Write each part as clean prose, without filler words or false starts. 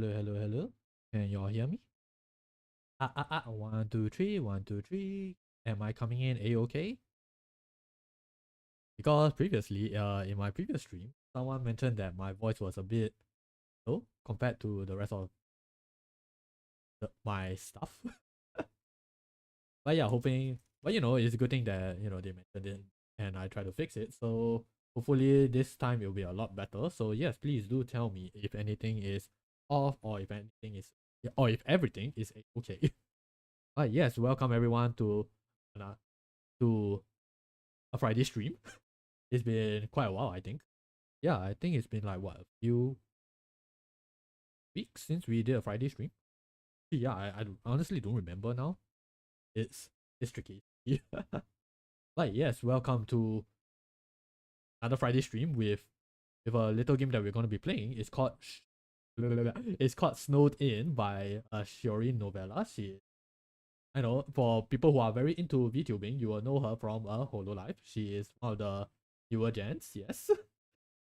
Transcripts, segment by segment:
Hello, hello, hello. Can y'all hear me? 1, 2, 3, 1, 2, 3. Am I coming in A-okay? Because previously, in my previous stream, someone mentioned that my voice was a bit low compared to the rest of my stuff. But yeah, hoping, but it's a good thing that, they mentioned it and I try to fix it. So hopefully this time it'll be a lot better. So yes, please do tell me if anything is off or if anything is, or if everything is okay. But yes, welcome everyone to a Friday stream. It's been quite a while, I think. Yeah, I think it's been like what, a few weeks since we did a Friday stream. Yeah, I honestly don't remember now. It's tricky. But yes, welcome to another Friday stream with a little game that we're gonna be playing. It's called Snowed In by Shiori Novella. I know for people who are very into VTubing, you will know her from Hololive. She is one of the newer gens, yes.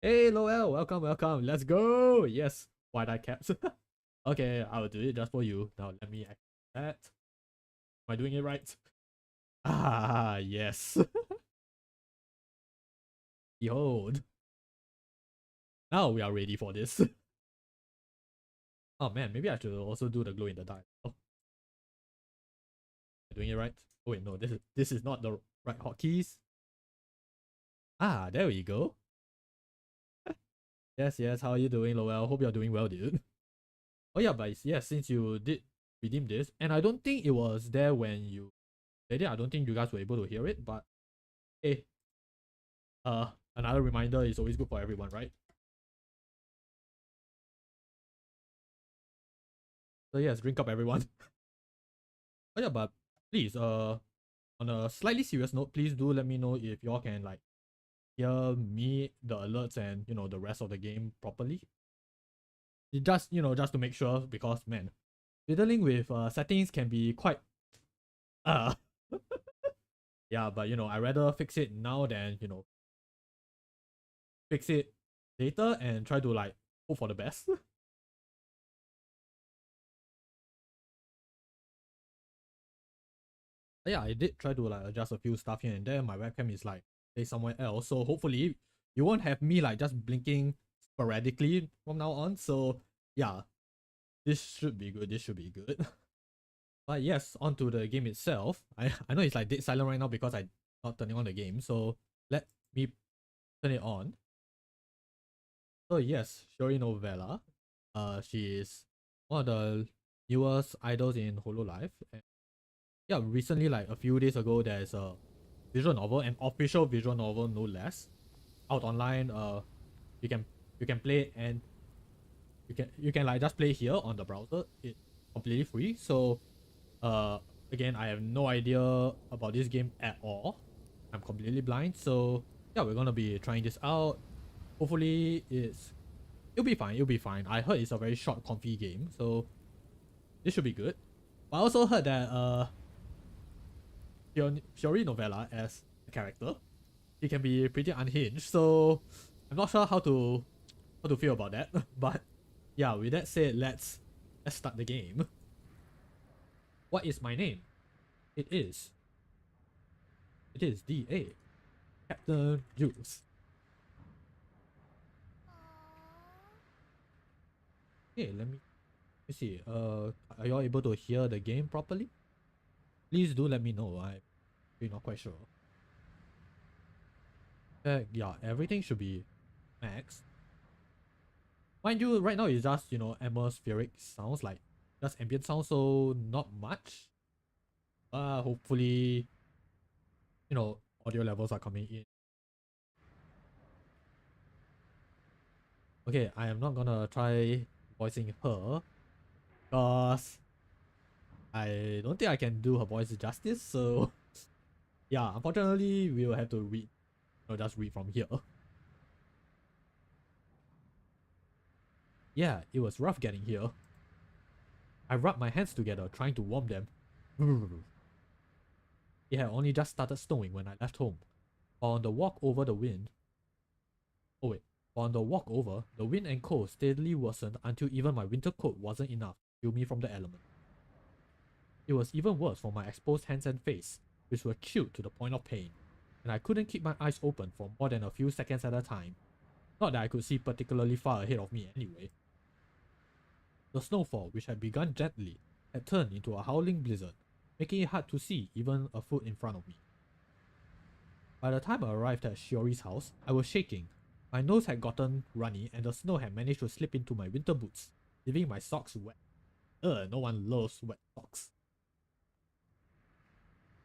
Hey Noel, welcome, welcome. Let's go. Yes, wide-eye caps. Okay, I will do it just for you. Now let me activate that. Am I doing it right? Ah, yes. Behold. Now we are ready for this. Oh man, maybe I should also do the glow in the dark. Oh, am I doing it right? Oh wait, no, this is not the right hotkeys. Ah, there we go. Yes, yes. How are you doing, Lowell? Hope you're doing well, dude. Oh yeah, but yes, since you did redeem this, and I don't think it was there when you did it. I don't think you guys were able to hear it, but hey, another reminder is always good for everyone, right? So yes, drink up, everyone. Oh yeah, but please, on a slightly serious note, please do let me know if y'all can like hear me, the alerts, and the rest of the game properly. Just to make sure, because man, fiddling with settings can be quite uh yeah, but I rather fix it now than fix it later and try to like hope for the best. Yeah, I did try to like adjust a few stuff here and there. My webcam is like placed somewhere else, so hopefully you won't have me like just blinking sporadically from now on. So yeah, this should be good. This should be good. But yes, onto the game itself. I know it's like dead silent right now because I'm not turning on the game. So let me turn it on. So yes, Shiori Novella. She is one of the newest idols in Hololive. And yeah, recently, like a few days ago, there's a visual novel, an official visual novel, no less, out online. You can play, and you can like just play here on the browser. It's completely free. So again, I have no idea about this game at all. I'm completely blind. So yeah, we're gonna be trying this out. Hopefully it'll be fine. It'll be fine. I heard it's a very short, comfy game, so this should be good. But I also heard that Shiori Novella as a character, he can be pretty unhinged. So I'm not sure how to feel about that. But yeah, with that said, let's start the game. What is my name? It is D.A. Capt-Jules. Okay, let me see. Are y'all able to hear the game properly? Please do let me know. I'm really not quite sure. Yeah, everything should be max. Mind you, right now it's just, atmospheric sounds, like just ambient sounds, so not much. Hopefully, audio levels are coming in. Okay, I am not gonna try voicing her, because I don't think I can do her voice justice, so yeah, unfortunately, we will have to read, just read from here. Yeah, it was rough getting here. I rubbed my hands together, trying to warm them. It had only just started snowing when I left home. On the walk over the wind. Oh wait, On the walk over, the wind and cold steadily worsened until even my winter coat wasn't enough to shield me from the element. It was even worse for my exposed hands and face, which were chilled to the point of pain, and I couldn't keep my eyes open for more than a few seconds at a time. Not that I could see particularly far ahead of me anyway. The snowfall, which had begun gently, had turned into a howling blizzard, making it hard to see even a foot in front of me. By the time I arrived at Shiori's house, I was shaking. My nose had gotten runny and the snow had managed to slip into my winter boots, leaving my socks wet. No one loves wet socks.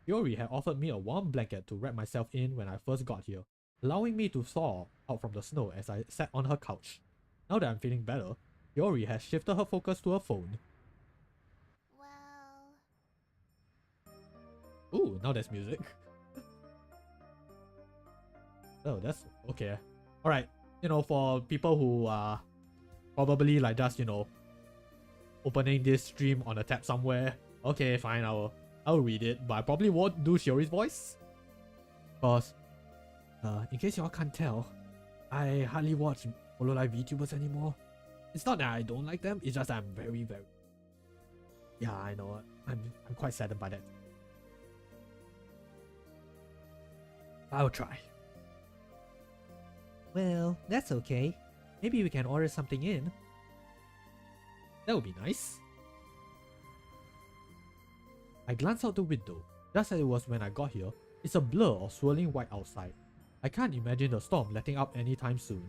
Shiori had offered me a warm blanket to wrap myself in when I first got here, allowing me to thaw out from the snow as I sat on her couch. Now that I'm feeling better, Shiori has shifted her focus to her phone. Well... Ooh, now there's music. Oh, that's okay. Alright, for people who are probably like just, opening this stream on a tab somewhere, okay, fine, I'll read it, but I probably won't do Shiori's voice. Because, in case y'all can't tell, I hardly watch Hololive VTubers anymore. It's not that I don't like them, it's just that I'm very... Yeah, I know, I'm quite saddened by that. I'll try. Well, that's okay. Maybe we can order something in. That would be nice. I glanced out the window. Just as it was when I got here, it's a blur of swirling white outside. I can't imagine the storm letting up anytime soon.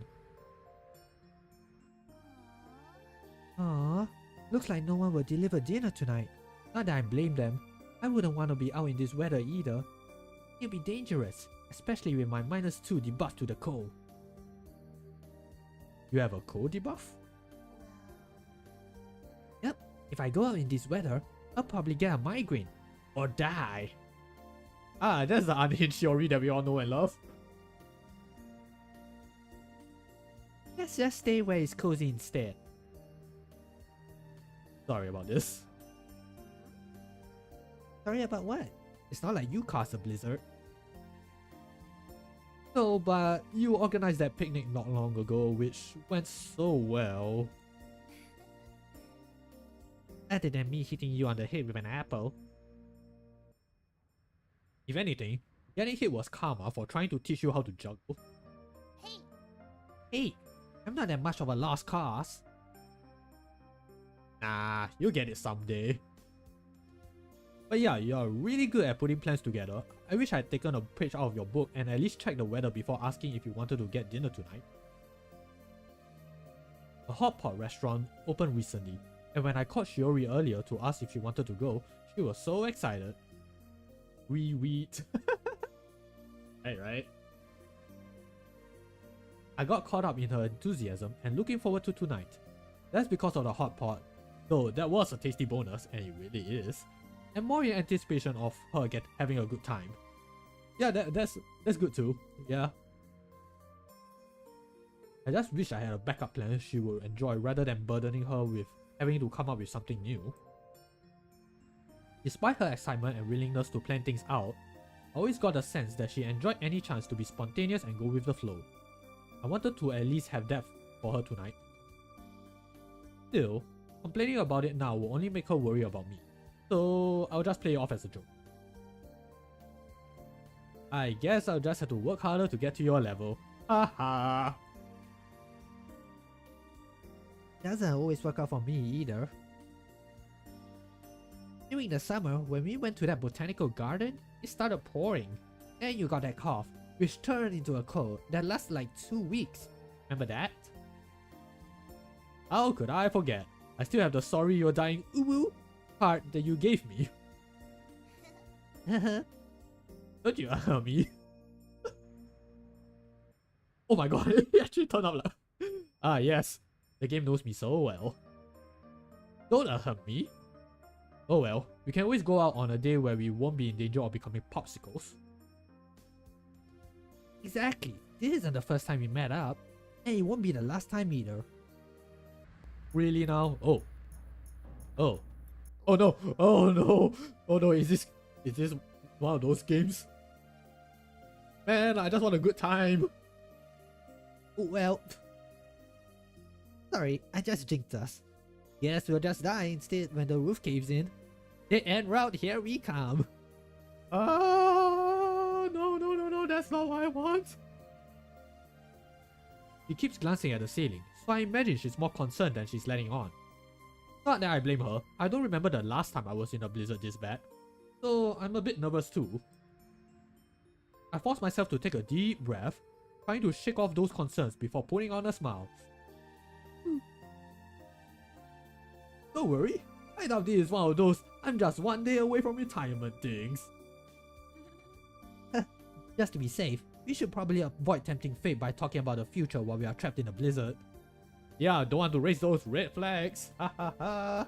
Aww, looks like no one will deliver dinner tonight. Not that I blame them. I wouldn't want to be out in this weather either. It'd be dangerous, especially with my -2 debuff to the cold. You have a cold debuff? Yep, if I go out in this weather, I'll probably get a migraine. Or die. Ah, that's the unhinged Shiori that we all know and love. Let's just stay where it's cozy instead. Sorry about this. Sorry about what? It's not like you caused a blizzard. No, but you organized that picnic not long ago, which went so well. Other than me hitting you on the head with an apple. If anything, getting hit was karma for trying to teach you how to juggle. Hey! Hey, I'm not that much of a lost cause. Nah, you'll get it someday. But yeah, you're really good at putting plans together. I wish I'd taken a page out of your book and at least checked the weather before asking if you wanted to get dinner tonight. A hot pot restaurant opened recently, and when I called Shiori earlier to ask if she wanted to go, she was so excited. Wheat. Right. I got caught up in her enthusiasm and looking forward to tonight. That's because of the hot pot, though that was a tasty bonus, and it really is. And more in anticipation of her having a good time. Yeah, that's good too. Yeah. I just wish I had a backup plan she would enjoy rather than burdening her with having to come up with something new. Despite her excitement and willingness to plan things out, I always got the sense that she enjoyed any chance to be spontaneous and go with the flow. I wanted to at least have that for her tonight. Still, complaining about it now will only make her worry about me. So I'll just play it off as a joke. I guess I'll just have to work harder to get to your level. Haha. Doesn't always work out for me either. During the summer, when we went to that botanical garden, it started pouring. And you got that cough, which turned into a cold that lasted like 2 weeks. Remember that? How could I forget? I still have the sorry you're dying uwu card that you gave me. Don't you me? Oh my god, it actually turned up like... Ah yes, the game knows me so well. Don't hurt me. Oh well, we can always go out on a day where we won't be in danger of becoming popsicles. Exactly, this isn't the first time we met up, and it won't be the last time either. Really now? Oh. Oh. Oh no! Oh no! Oh no, is this one of those games? Man, I just want a good time. Oh well, Sorry, I just jinxed us. Guess we'll just die instead when the roof caves in. The end route, here we come. Oh, no, that's not what I want. She keeps glancing at the ceiling, so I imagine she's more concerned than she's letting on. Not that I blame her, I don't remember the last time I was in a blizzard this bad, so I'm a bit nervous too. I force myself to take a deep breath, trying to shake off those concerns before putting on a smile. Don't worry, I doubt this is one of those I'm just one day away from retirement things. Just to be safe, we should probably avoid tempting fate by talking about the future while we are trapped in a blizzard. Yeah, don't want to raise those red flags. Ha ha ha.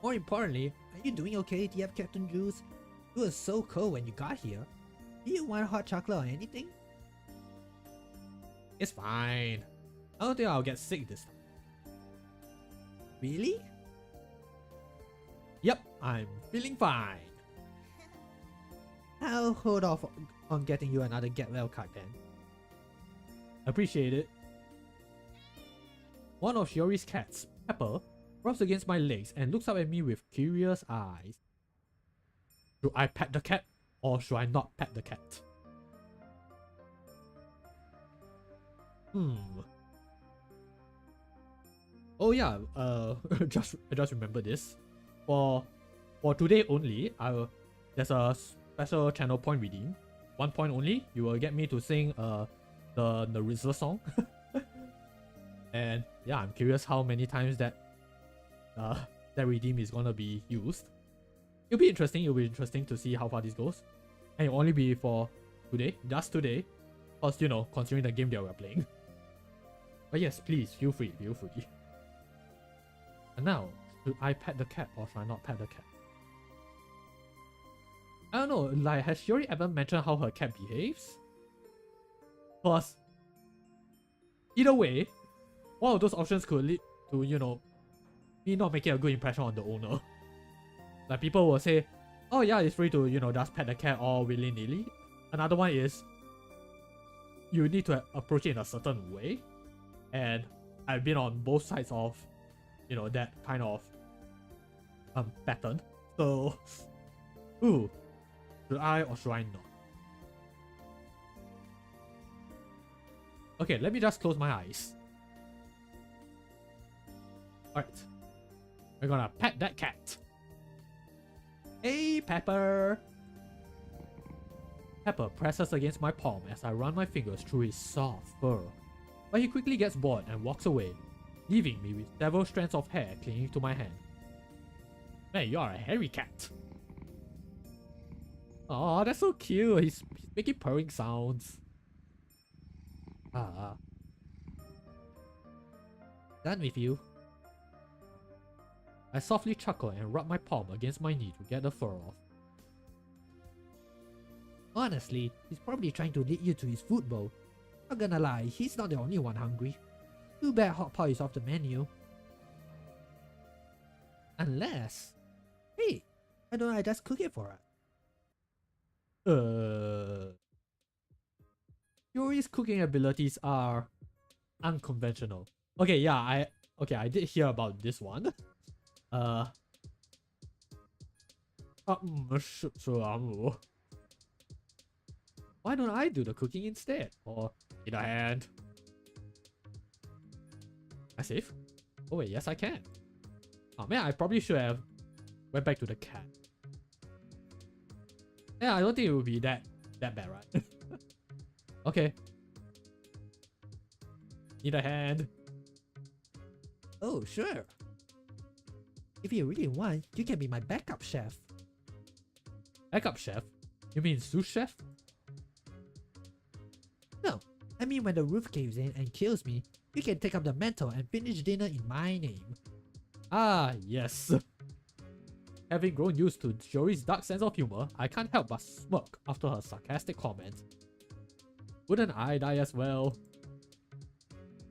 More importantly, are you doing okay, DF Capt-Jules? It was so cold when you got here. Do you want hot chocolate or anything? It's fine. I don't think I'll get sick this time. Really? Yep, I'm feeling fine. I'll hold off on getting you another get well card then. Appreciate it. One of Shiori's cats, Pepper, rubs against my legs and looks up at me with curious eyes. Should I pet the cat or should I not pet the cat? Oh yeah, I just remember this. For today only, there's a special channel point redeem. 1 point only. You will get me to sing the RZA song. And yeah, I'm curious how many times that redeem is gonna be used. It'll be interesting to see how far this goes. And it'll only be for today, just today. Plus, you know, considering the game that we're playing. But yes, please, feel free. And now, should I pet the cat or should I not pet the cat? I don't know, like, has Shiori ever mentioned how her cat behaves? Plus, either way, one of those options could lead to, you know, me not making a good impression on the owner. Like, people will say, oh yeah, it's free to, you know, just pet the cat all willy-nilly. Another one is, you need to approach it in a certain way. And I've been on both sides of, you know, that kind of pattern. So, ooh, should I or should I not? Okay, let me just close my eyes. Alright, we're gonna pet that cat. Hey, Pepper! Pepper presses against my palm as I run my fingers through his soft fur. But he quickly gets bored and walks away, leaving me with several strands of hair clinging to my hand. Man, you are a hairy cat. Oh, that's so cute. He's making purring sounds. Done with you. I softly chuckle and rub my palm against my knee to get the fur off. Honestly, he's probably trying to lead you to his food bowl. Not gonna lie, he's not the only one hungry. Too bad hot pot is off the menu. Unless... Hey, why don't I just cook it for us? Yuri's cooking abilities are unconventional. Okay, yeah, I did hear about this one. Why don't I do the cooking instead? Or in a hand? I save? Oh wait, yes I can. Oh man, I probably should have went back to the cat. Yeah, I don't think it would be that bad, right? Okay. Need a hand. Oh, sure. If you really want, you can be my backup chef. Backup chef? You mean sous chef? No, I mean when the roof caves in and kills me, you can take up the mantle and finish dinner in my name. Ah, yes. Having grown used to Shiori's dark sense of humor, I can't help but smirk after her sarcastic comment. Wouldn't I die as well?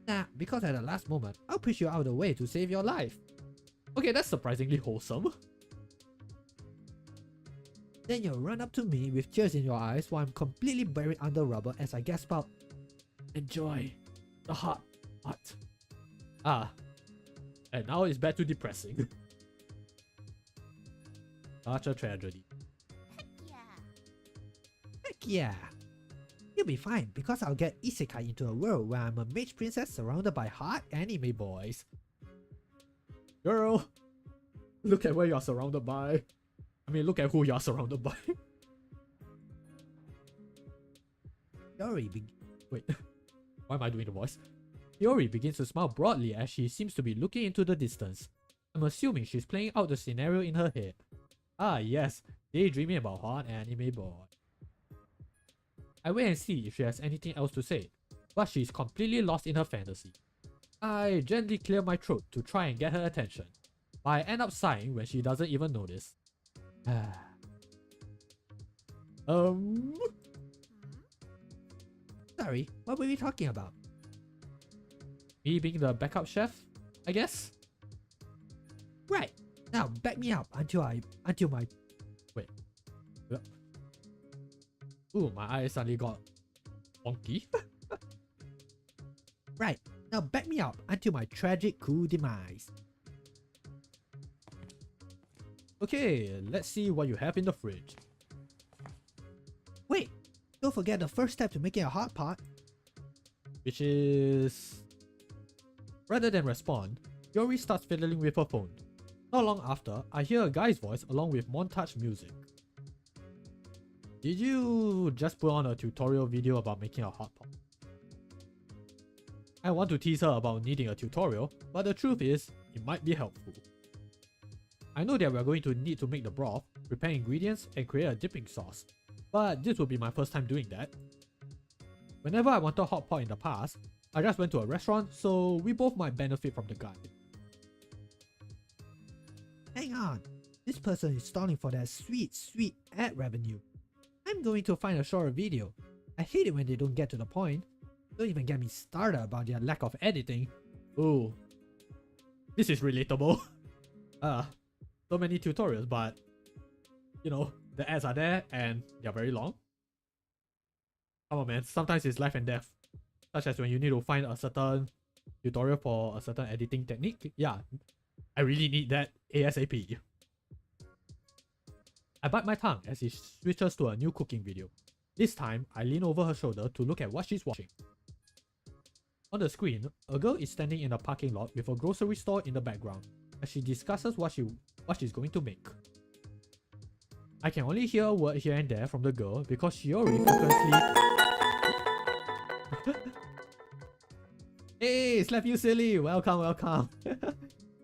Nah, because at the last moment, I'll push you out of the way to save your life. Okay, that's surprisingly wholesome. Then you'll run up to me with tears in your eyes while I'm completely buried under rubber as I gasp out, "Enjoy the hot Ah, and now it's back to depressing. Such a tragedy. Heck yeah! You'll be fine because I'll get isekai into a world where I'm a mage princess surrounded by hot anime boys. Girl, look at where you're surrounded by. I mean, look at who you're surrounded by. Wait, why am I doing the voice? Shiori begins to smile broadly as she seems to be looking into the distance. I'm assuming she's playing out the scenario in her head. Ah yes, daydreaming about hot anime boy. I wait and see if she has anything else to say, but she's completely lost in her fantasy. I gently clear my throat to try and get her attention, but I end up sighing when she doesn't even notice. Sorry, what were we talking about? Me being the backup chef, I guess? Right, now back me up until my... Wait. Ooh, my eyes suddenly got wonky. Right, now back me up until my tragic cool demise. Okay, let's see what you have in the fridge. Wait, don't forget the first step to making a hot pot. Which is... Rather than respond, Yori starts fiddling with her phone. Not long after, I hear a guy's voice along with montage music. Did you just put on a tutorial video about making a hot pot? I want to tease her about needing a tutorial, but the truth is, it might be helpful. I know that we are going to need to make the broth, prepare ingredients, and create a dipping sauce, but this will be my first time doing that. Whenever I wanted a hot pot in the past, I just went to a restaurant, so we both might benefit from the guide. Hang on, this person is stalling for that sweet ad revenue. I'm going to find a shorter video. I hate it when they don't get to the point. Don't even get me started about their lack of editing. Ooh, this is relatable. So many tutorials, but you know, the ads are there and they're very long. Come on man, sometimes it's life and death. Such as when you need to find a certain tutorial for a certain editing technique. Yeah, I really need that ASAP. I bite my tongue as he switches to a new cooking video. This time, I lean over her shoulder to look at what she's watching. On the screen, a girl is standing in a parking lot with a grocery store in the background as she discusses what she's going to make. I can only hear a word here and there from the girl because Shiori frequently... Hey, slap you silly! Welcome, welcome!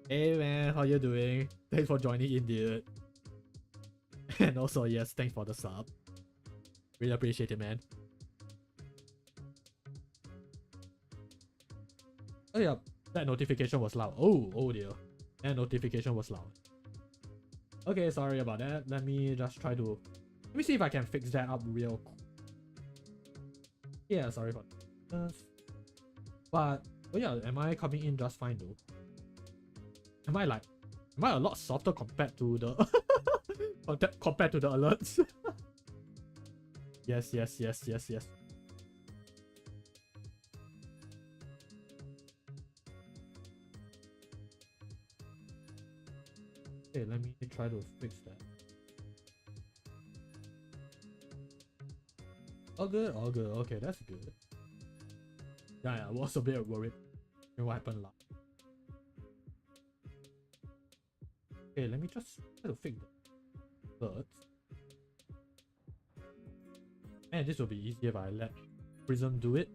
Hey man, how you doing? Thanks for joining in, dude. And also, yes, thanks for the sub. Really appreciate it, man. Oh yeah, that notification was loud. Oh dear. That notification was loud. Okay, sorry about that. Let me just try to... Let me see if I can fix that up real quick. Yeah, sorry for that. But, oh yeah, am I coming in just fine though? Am I a lot softer compared to the... compared to the alerts? Yes. Okay, let me try to fix that. All good. Okay, that's good. Yeah, I was a bit worried what happened last. Okay, let me just try to fix the alerts. Man, this will be easier if I let Prism do it.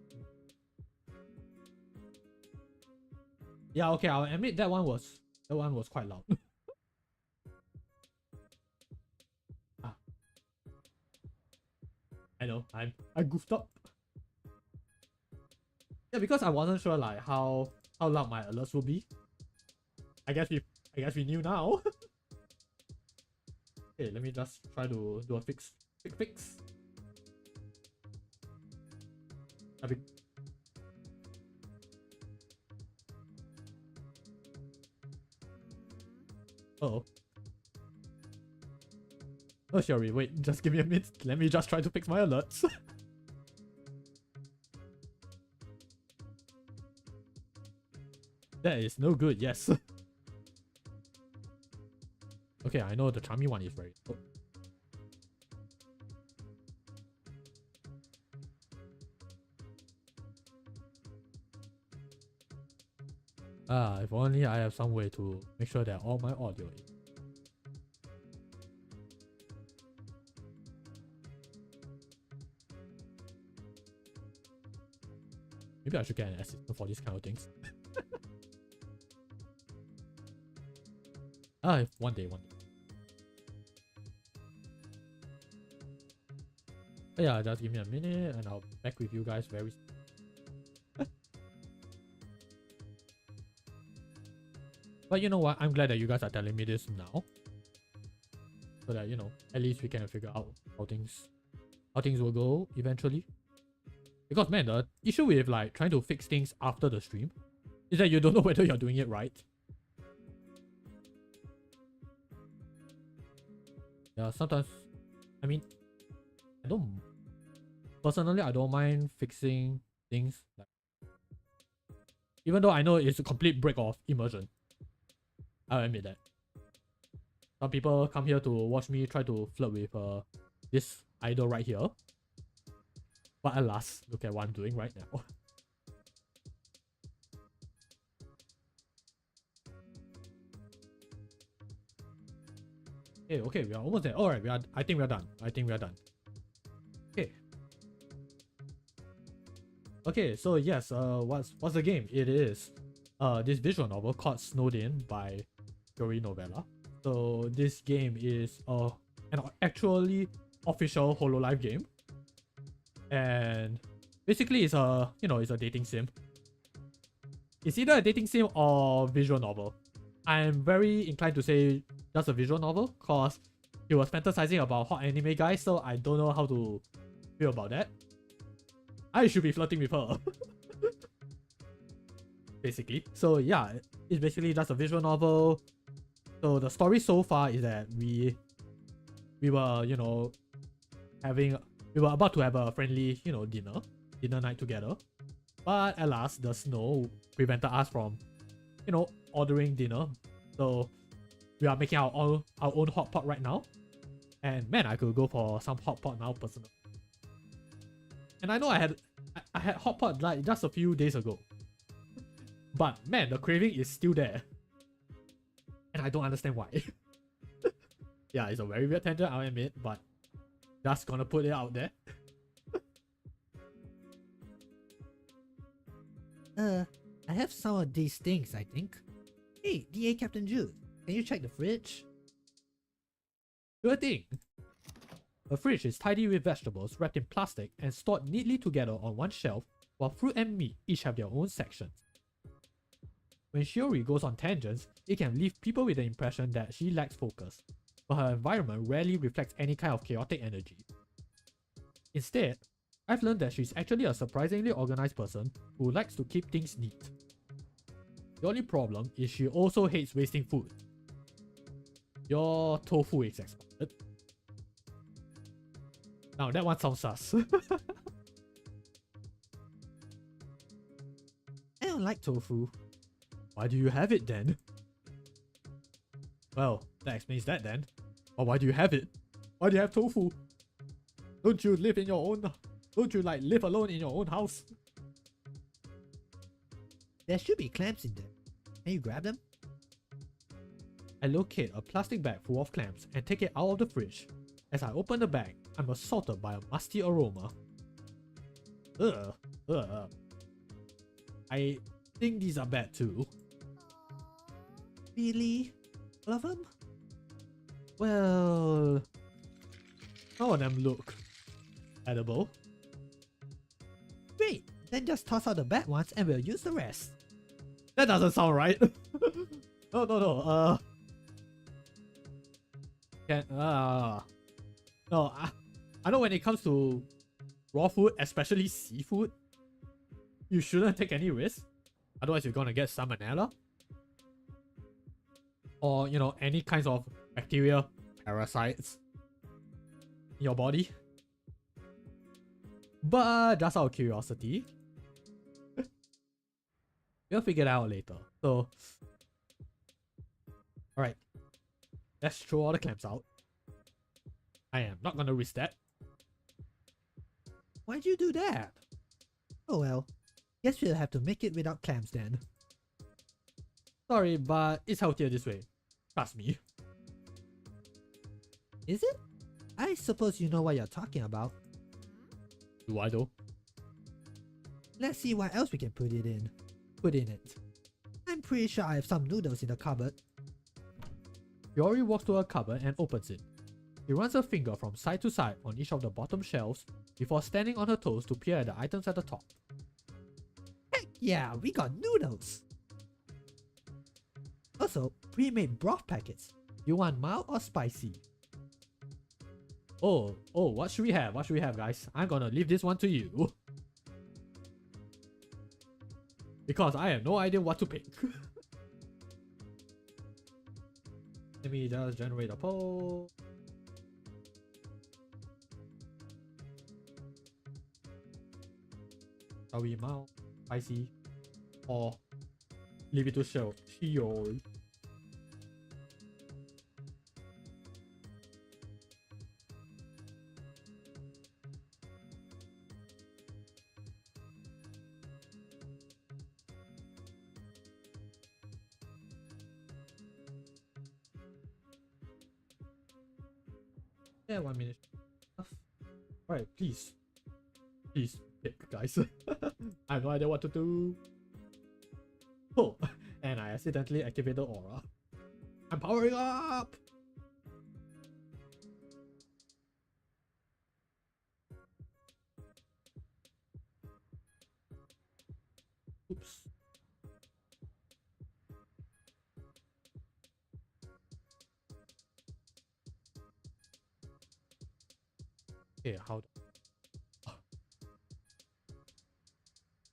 Yeah, okay, I'll admit that one was quite loud. I know, I goofed up. Yeah, because I wasn't sure like how loud my alerts will be. I guess we knew now. Okay, let me just try to do a fix. Uh-oh. Oh, Shiori, wait, just give me a minute. Let me just try to fix my alerts. That is no good, yes. Okay, I know the charming one is very... Oh. If only I have some way to make sure that all my audio is... Maybe I should get an assistant for these kind of things. One day. But yeah, just give me a minute and I'll be back with you guys very soon. But you know what? I'm glad that you guys are telling me this now. So that, you know, at least we can figure out how things will go eventually. Because man, the issue with like trying to fix things after the stream is that you don't know whether you're doing it right. Yeah, sometimes, I mean, personally, I don't mind fixing things. Like, even though I know it's a complete break of immersion. I'll admit that. Some people come here to watch me try to flirt with this idol right here. But alas, look at what I'm doing right now. Okay, we are almost there. Alright, I think we are done. Okay, so yes, what's the game? It is this visual novel called Snowed In by Shiori Novella. So this game is an actually official HoloLive game. And basically it's a dating sim. It's either a dating sim or visual novel. I'm very inclined to say just a visual novel because he was fantasizing about hot anime guys, so I don't know how to feel about that. I should be flirting with her. Basically. So yeah, it's basically just a visual novel. So the story so far is that we were, you know, we were about to have a friendly, you know, dinner night together. But alas, the snow prevented us from, you know, ordering dinner. So we are making our own hot pot right now. And man, I could go for some hot pot now personally. And I know I had hot pot like just a few days ago. But man, the craving is still there. And I don't understand why. Yeah, it's a very weird tangent, I'll admit, but just gonna put it out there. I have some of these things, I think. Hey, DA Capt-Jules, can you check the fridge? Sure thing. The fridge is tidy with vegetables wrapped in plastic and stored neatly together on one shelf, while fruit and meat each have their own sections. When Shiori goes on tangents, it can leave people with the impression that she lacks focus, but her environment rarely reflects any kind of chaotic energy. Instead, I've learned that she's actually a surprisingly organized person who likes to keep things neat. The only problem is she also hates wasting food. Your tofu is expired. Now that one sounds sus. I don't like tofu. Why do you have it then? Well, that explains that then. Or why do you have it? Why do you have tofu? Don't you live like live alone in your own house? There should be clams in there. Can you grab them? I locate a plastic bag full of clams and take it out of the fridge. As I open the bag, I'm assaulted by a musty aroma. Ugh. I think these are bad too. Really? All of them? Well, some of them look edible. Great, then just toss out the bad ones and we'll use the rest. That doesn't sound right. No. No, I know when it comes to raw food, especially seafood, you shouldn't take any risks. Otherwise, you're gonna get salmonella. Or, you know, any kinds of bacteria, parasites in your body. But just out of curiosity, we'll figure it out later. So, alright. Let's throw all the clamps out. I am not gonna risk that. Why'd you do that? Oh well. Guess we'll have to make it without clamps then. Sorry, but it's healthier this way. Trust me. Is it? I suppose you know what you're talking about. Do I though? Let's see what else we can put in it. I'm pretty sure I have some noodles in the cupboard. Shiori walks to a cupboard and opens it. She runs her finger from side to side on each of the bottom shelves before standing on her toes to peer at the items at the top. Heck yeah, we got noodles! Also, pre-made broth packets. You want mild or spicy? Oh, what should we have? What should we have, guys? I'm gonna leave this one to you. Because I have no idea what to pick. Let me just generate a poll. Are we mild, spicy, or leave it to Shiori? Yeah, 1 minute. Alright, please. Please pick, guys. I have no idea what to do. Oh, and I accidentally activated aura. I'm powering up! Oops. Okay, how?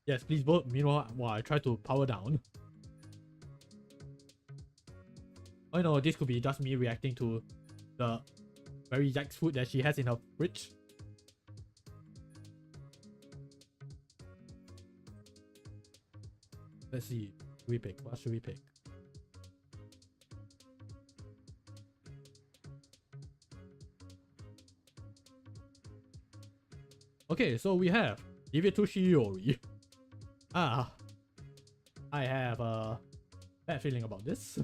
Yes, please vote. Meanwhile, while I try to power down. Oh no, this could be just me reacting to the very yikes food that she has in her fridge. Let's see. What should we pick? What should we pick? Okay, so we have give it to Shiori. I have a bad feeling about this.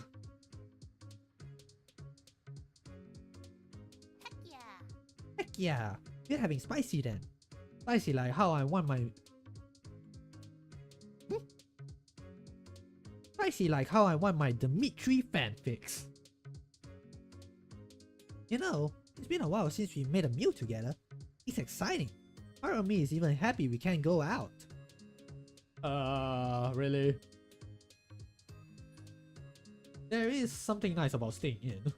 Heck yeah, we're having spicy then. Spicy like how I want my... Spicy like how I want my Dimitri fanfics. You know, it's been a while since we made a meal together. It's exciting. Part of me is even happy we can't go out. Really? There is something nice about staying in.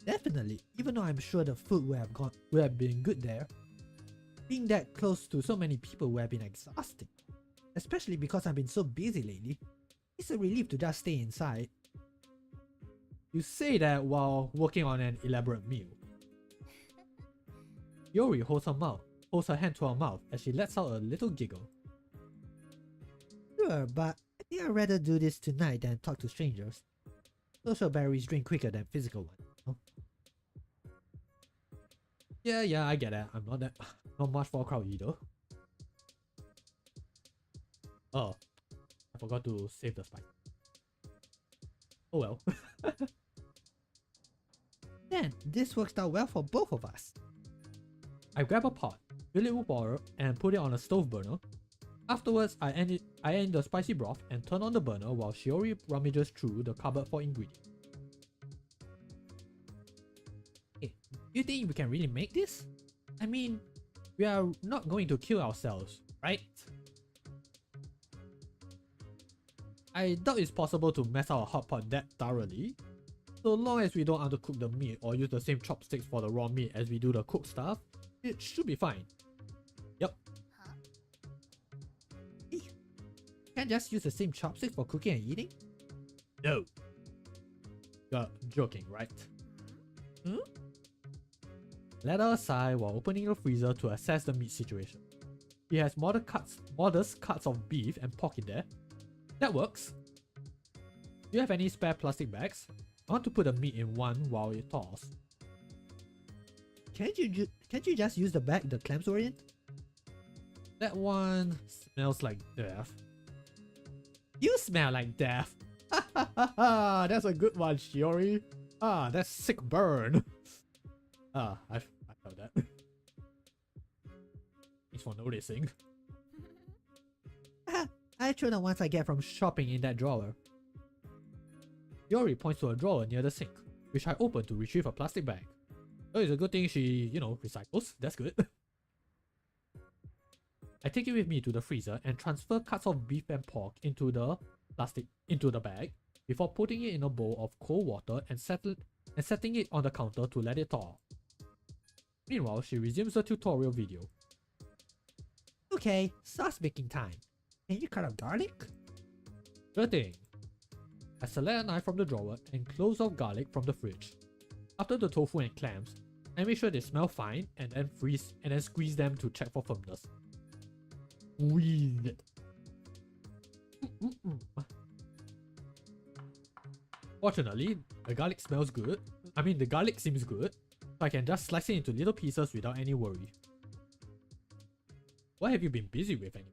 Definitely, even though I'm sure the food would have been good there. Being that close to so many people would have been exhausting. Especially because I've been so busy lately. It's a relief to just stay inside. You say that while working on an elaborate meal. Yori holds her hand to her mouth as she lets out a little giggle. Sure, but I think I'd rather do this tonight than talk to strangers. Social berries drain quicker than physical ones. No? Yeah, I get that. I'm not much for a crowd either. Oh, I forgot to save the spice. Oh well. Then, this works out well for both of us. I grab a pot, fill it with water, and put it on a stove burner. Afterwards, I add the spicy broth and turn on the burner while Shiori rummages through the cupboard for ingredients. Hey, do you think we can really make this? I mean, We are not going to kill ourselves, right? I doubt it's possible to mess up a hot pot that thoroughly. So long as we don't undercook the meat or use the same chopsticks for the raw meat as we do the cooked stuff, it should be fine. Yep. Hey, can't just use the same chopsticks for cooking and eating? No. You're joking, right? Hmm? Let her sigh while opening the freezer to assess the meat situation. He has modest cuts of beef and pork in there. That works. Do you have any spare plastic bags? I want to put the meat in one while it thaws. Can't you just use the bag the clams were in? That one smells like death. You smell like death. That's a good one, Shiori. Ah, that's sick burn. Ah, I felt that. Thanks for noticing. I throw the ones I get from shopping in that drawer. Shiori points to a drawer near the sink, which I open to retrieve a plastic bag. Oh, it's a good thing she, recycles. That's good. I take it with me to the freezer and transfer cuts of beef and pork into the bag before putting it in a bowl of cold water and setting it on the counter to let it thaw. Meanwhile, she resumes the tutorial video. Okay, sauce making time. Can you cut up garlic? Sure thing. I select a knife from the drawer and close off garlic from the fridge. After the tofu and clams, I make sure they smell fine and then squeeze them to check for firmness. Squeeze it. Fortunately, the garlic smells good. I mean, the garlic seems good, so I can just slice it into little pieces without any worry. What have you been busy with anyway?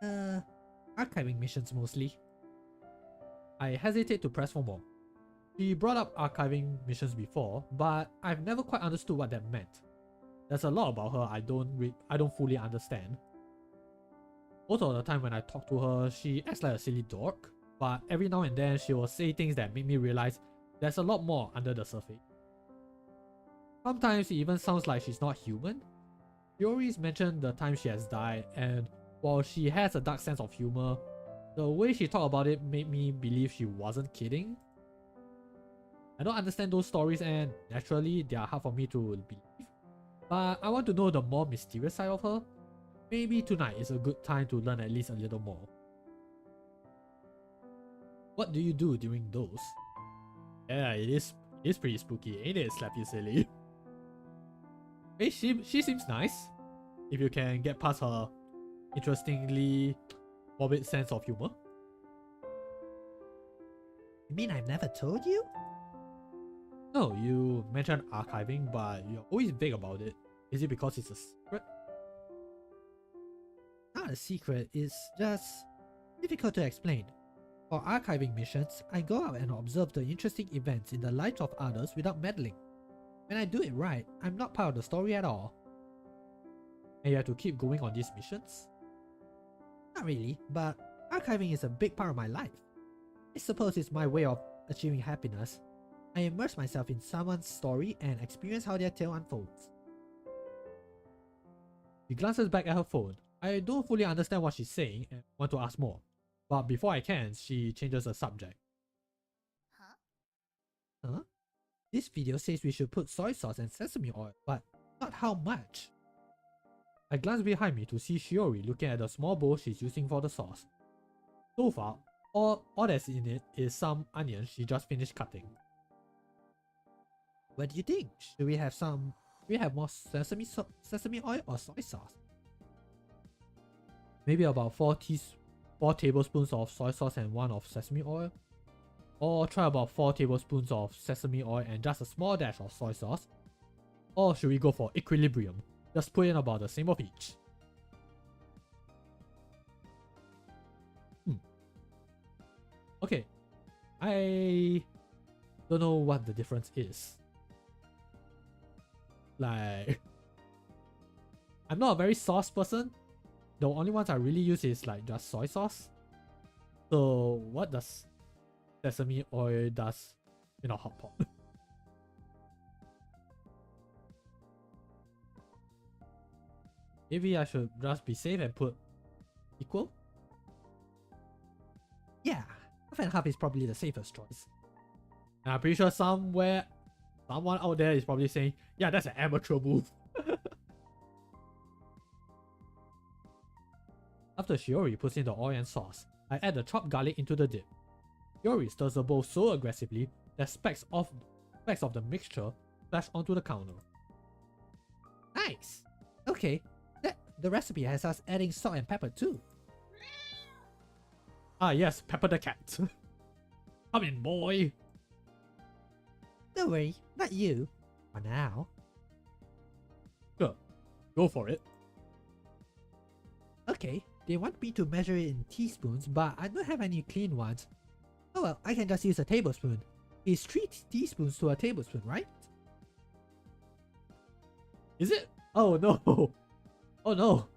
Well, archiving missions mostly. I hesitate to press for more. She brought up archiving missions before, but I've never quite understood what that meant. There's a lot about her I don't fully understand. Most of the time when I talk to her, she acts like a silly dork, but every now and then she will say things that make me realize there's a lot more under the surface. Sometimes it even sounds like she's not human. Shiori's mentioned the time she has died, and while she has a dark sense of humor, the way she talked about it made me believe she wasn't kidding. I don't understand those stories and naturally they are hard for me to believe. But I want to know the more mysterious side of her. Maybe tonight is a good time to learn at least a little more. What do you do during those? Yeah, it is pretty spooky, ain't it, Slap You Silly? Hey, she seems nice. If you can get past her interestingly morbid sense of humor. You mean I've never told you? No, you mentioned archiving, but you're always vague about it. Is it because it's a secret? Not a secret, it's just difficult to explain. For archiving missions, I go out and observe the interesting events in the lives of others without meddling. When I do it right, I'm not part of the story at all. And you have to keep going on these missions? Not really, but archiving is a big part of my life. I suppose it's my way of achieving happiness. I immerse myself in someone's story and experience how their tale unfolds. She glances back at her phone. I don't fully understand what she's saying and want to ask more. But before I can, she changes the subject. Huh? This video says we should put soy sauce and sesame oil, but not how much. I glance behind me to see Shiori looking at the small bowl she's using for the sauce. So far, all that's in it is some onions she just finished cutting. What do you think? Should we have more sesame oil or soy sauce? Maybe about 4 tablespoons of soy sauce and 1 of sesame oil? Or try about 4 tablespoons of sesame oil and just a small dash of soy sauce? Or should we go for equilibrium? Just put in about the same of each. Okay, I don't know what the difference is. Like, I'm not a very sauce person. The only ones I really use is like just soy sauce. So what does sesame oil does in a hot pot? Maybe I should just be safe and put equal? Yeah, half and half is probably the safest choice. And I'm pretty sure someone out there is probably saying, yeah, that's an amateur move. After Shiori puts in the oil and sauce, I add the chopped garlic into the dip. Shiori stirs the bowl so aggressively that specks of the mixture splash onto the counter. Nice! Okay, the recipe has us adding salt and pepper too. Ah yes, Pepper the cat. Come in, boy. Don't worry, not you. For now. Sure, go for it. Okay, they want me to measure it in teaspoons, but I don't have any clean ones. Oh well, I can just use a tablespoon. It's 3 teaspoons to a tablespoon, right? Is it? Oh no. Oh no.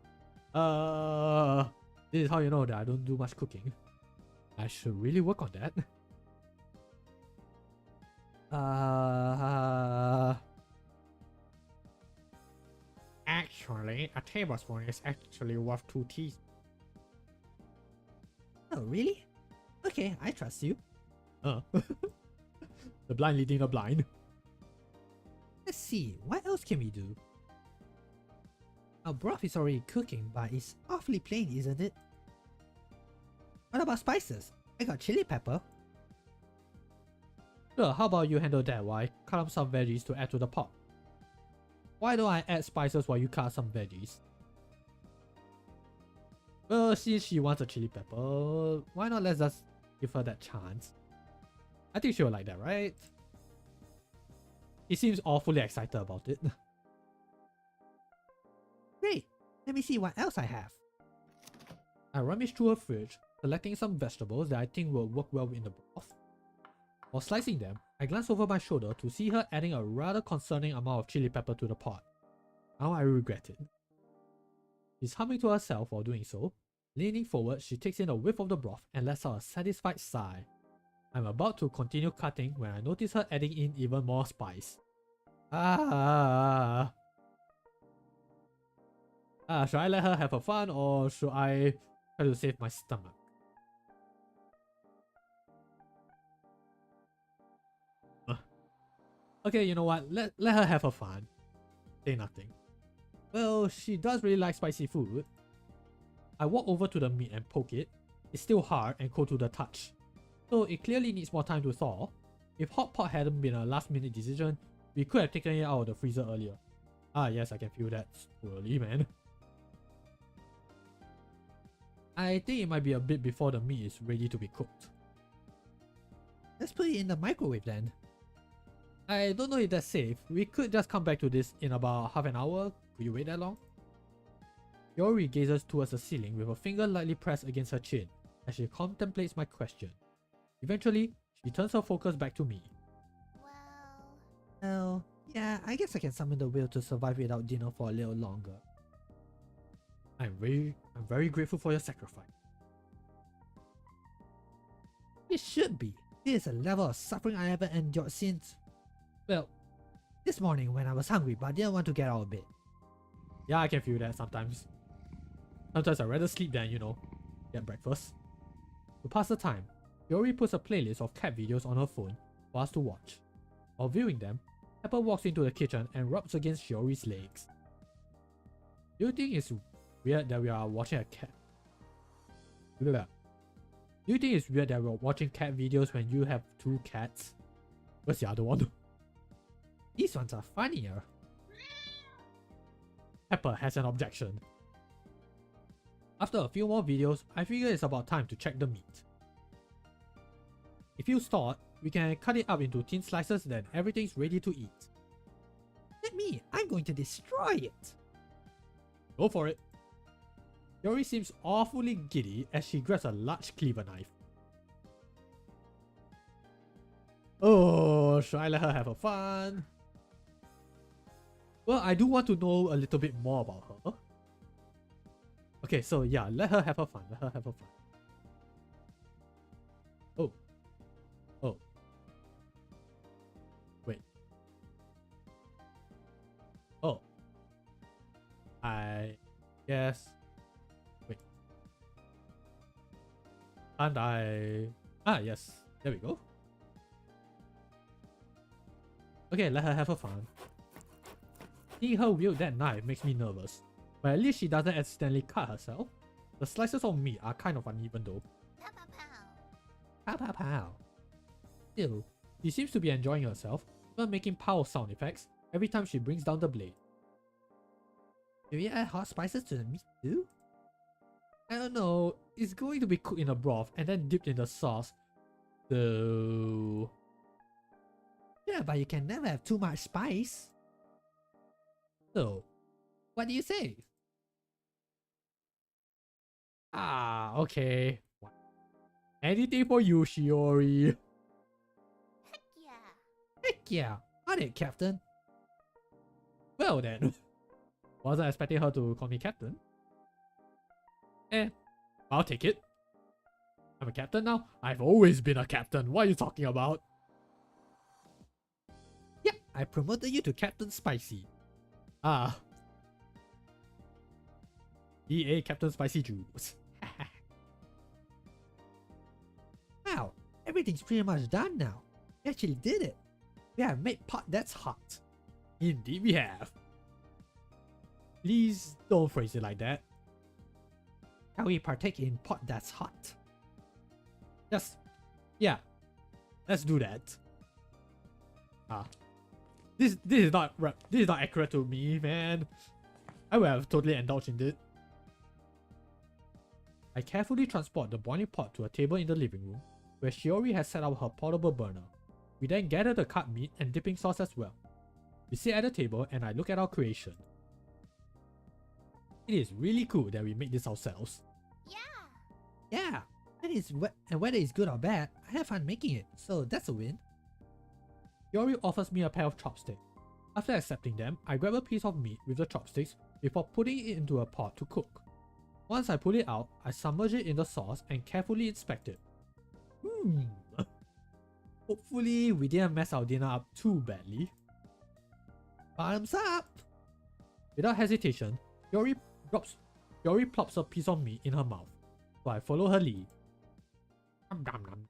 This is how you know that I don't do much cooking. I should really work on that. Actually, a tablespoon is actually worth 2 teaspoons. Oh really? Okay, I trust you. The blind leading the blind. Let's see, what else can we do? Our broth is already cooking, but it's awfully plain, isn't it? What about spices? I got chili pepper. Sure, how about you handle that while I cut up some veggies to add to the pot? Why don't I add spices while you cut some veggies? Well, since she wants a chili pepper, why not let's just give her that chance? I think she'll like that, right? He seems awfully excited about it. Great, let me see what else I have. I rummage through her fridge, selecting some vegetables that I think will work well in the broth. While slicing them, I glance over my shoulder to see her adding a rather concerning amount of chili pepper to the pot. Now I regret it. She's humming to herself while doing so. Leaning forward, she takes in a whiff of the broth and lets out a satisfied sigh. I'm about to continue cutting when I notice her adding in even more spice. Should I let her have her fun or should I try to save my stomach? Okay, you know what? Let her have her fun. Say nothing. Well, she does really like spicy food. I walk over to the meat and poke it. It's still hard and cold to the touch, so it clearly needs more time to thaw. If hot pot hadn't been a last minute decision, we could have taken it out of the freezer earlier. Ah yes, I can feel that swirly, man. I think it might be a bit before the meat is ready to be cooked. Let's put it in the microwave then. I don't know if that's safe. We could just come back to this in about half an hour. Could you wait that long? Shiori gazes towards the ceiling with a finger lightly pressed against her chin as she contemplates my question. Eventually, she turns her focus back to me. Well, yeah, I guess I can summon the will to survive without dinner for a little longer. I'm very grateful for your sacrifice. It should be. This is a level of suffering I haven't endured since, well, this morning when I was hungry but didn't want to get out of bed. Yeah, I can feel that sometimes. Sometimes I'd rather sleep than, get breakfast. To pass the time, Shiori puts a playlist of cat videos on her phone for us to watch. While viewing them, Pepper walks into the kitchen and rubs against Shiori's legs. Do you think it's weird that we are watching a cat? Do you think it's weird that we're watching cat videos when you have 2 cats? Where's the other one? These ones are funnier. Pepper has an objection. After a few more videos, I figure it's about time to check the meat. If you thawed, we can cut it up into thin slices, then everything's ready to eat. Let me, I'm going to destroy it. Go for it. Shiori seems awfully giddy as she grabs a large cleaver knife. Oh, should I let her have her fun? Well, I do want to know a little bit more about her. Okay, so yeah, let her have her fun. Let her have her fun. Oh. Oh. Wait. Oh. I guess. Wait. And I... Ah, yes. There we go. Okay, let her have her fun. Seeing her wield that knife makes me nervous, but at least she doesn't accidentally cut herself. The slices of meat are kind of uneven though. Pow pow pow. Still, she seems to be enjoying herself, even making pow sound effects every time she brings down the blade. Do we add hot spices to the meat too? I don't know. It's going to be cooked in a broth and then dipped in the sauce. So... yeah, but you can never have too much spice. So, what do you say? Ah, okay. Anything for you, Shiori. Heck yeah. Heck yeah. On it, Captain. Well then. Wasn't expecting her to call me Captain. I'll take it. I'm a captain now? I've always been a captain. What are you talking about? Yeah, I promoted you to Captain Spicy. Ah. EA Captain Spicy Jules. Wow, everything's pretty much done now. We actually did it. We have made pot that's hot. Indeed we have. Please don't phrase it like that. Shall we partake in pot that's hot? Yeah. Let's do that. This is not accurate to me, man. I would have totally indulged in it. I carefully transport the boiling pot to a table in the living room, where Shiori has set up her portable burner. We then gather the cut meat and dipping sauce as well. We sit at the table and I look at our creation. It is really cool that we made this ourselves. Yeah, and whether it's good or bad, I have fun making it, so that's a win. Shiori offers me a pair of chopsticks. After accepting them, I grab a piece of meat with the chopsticks before putting it into a pot to cook. Once I pull it out, I submerge it in the sauce and carefully inspect it. Hopefully we didn't mess our dinner up too badly. Bottoms up! Without hesitation, Shiori plops a piece of meat in her mouth, so I follow her lead. Nom nom nom.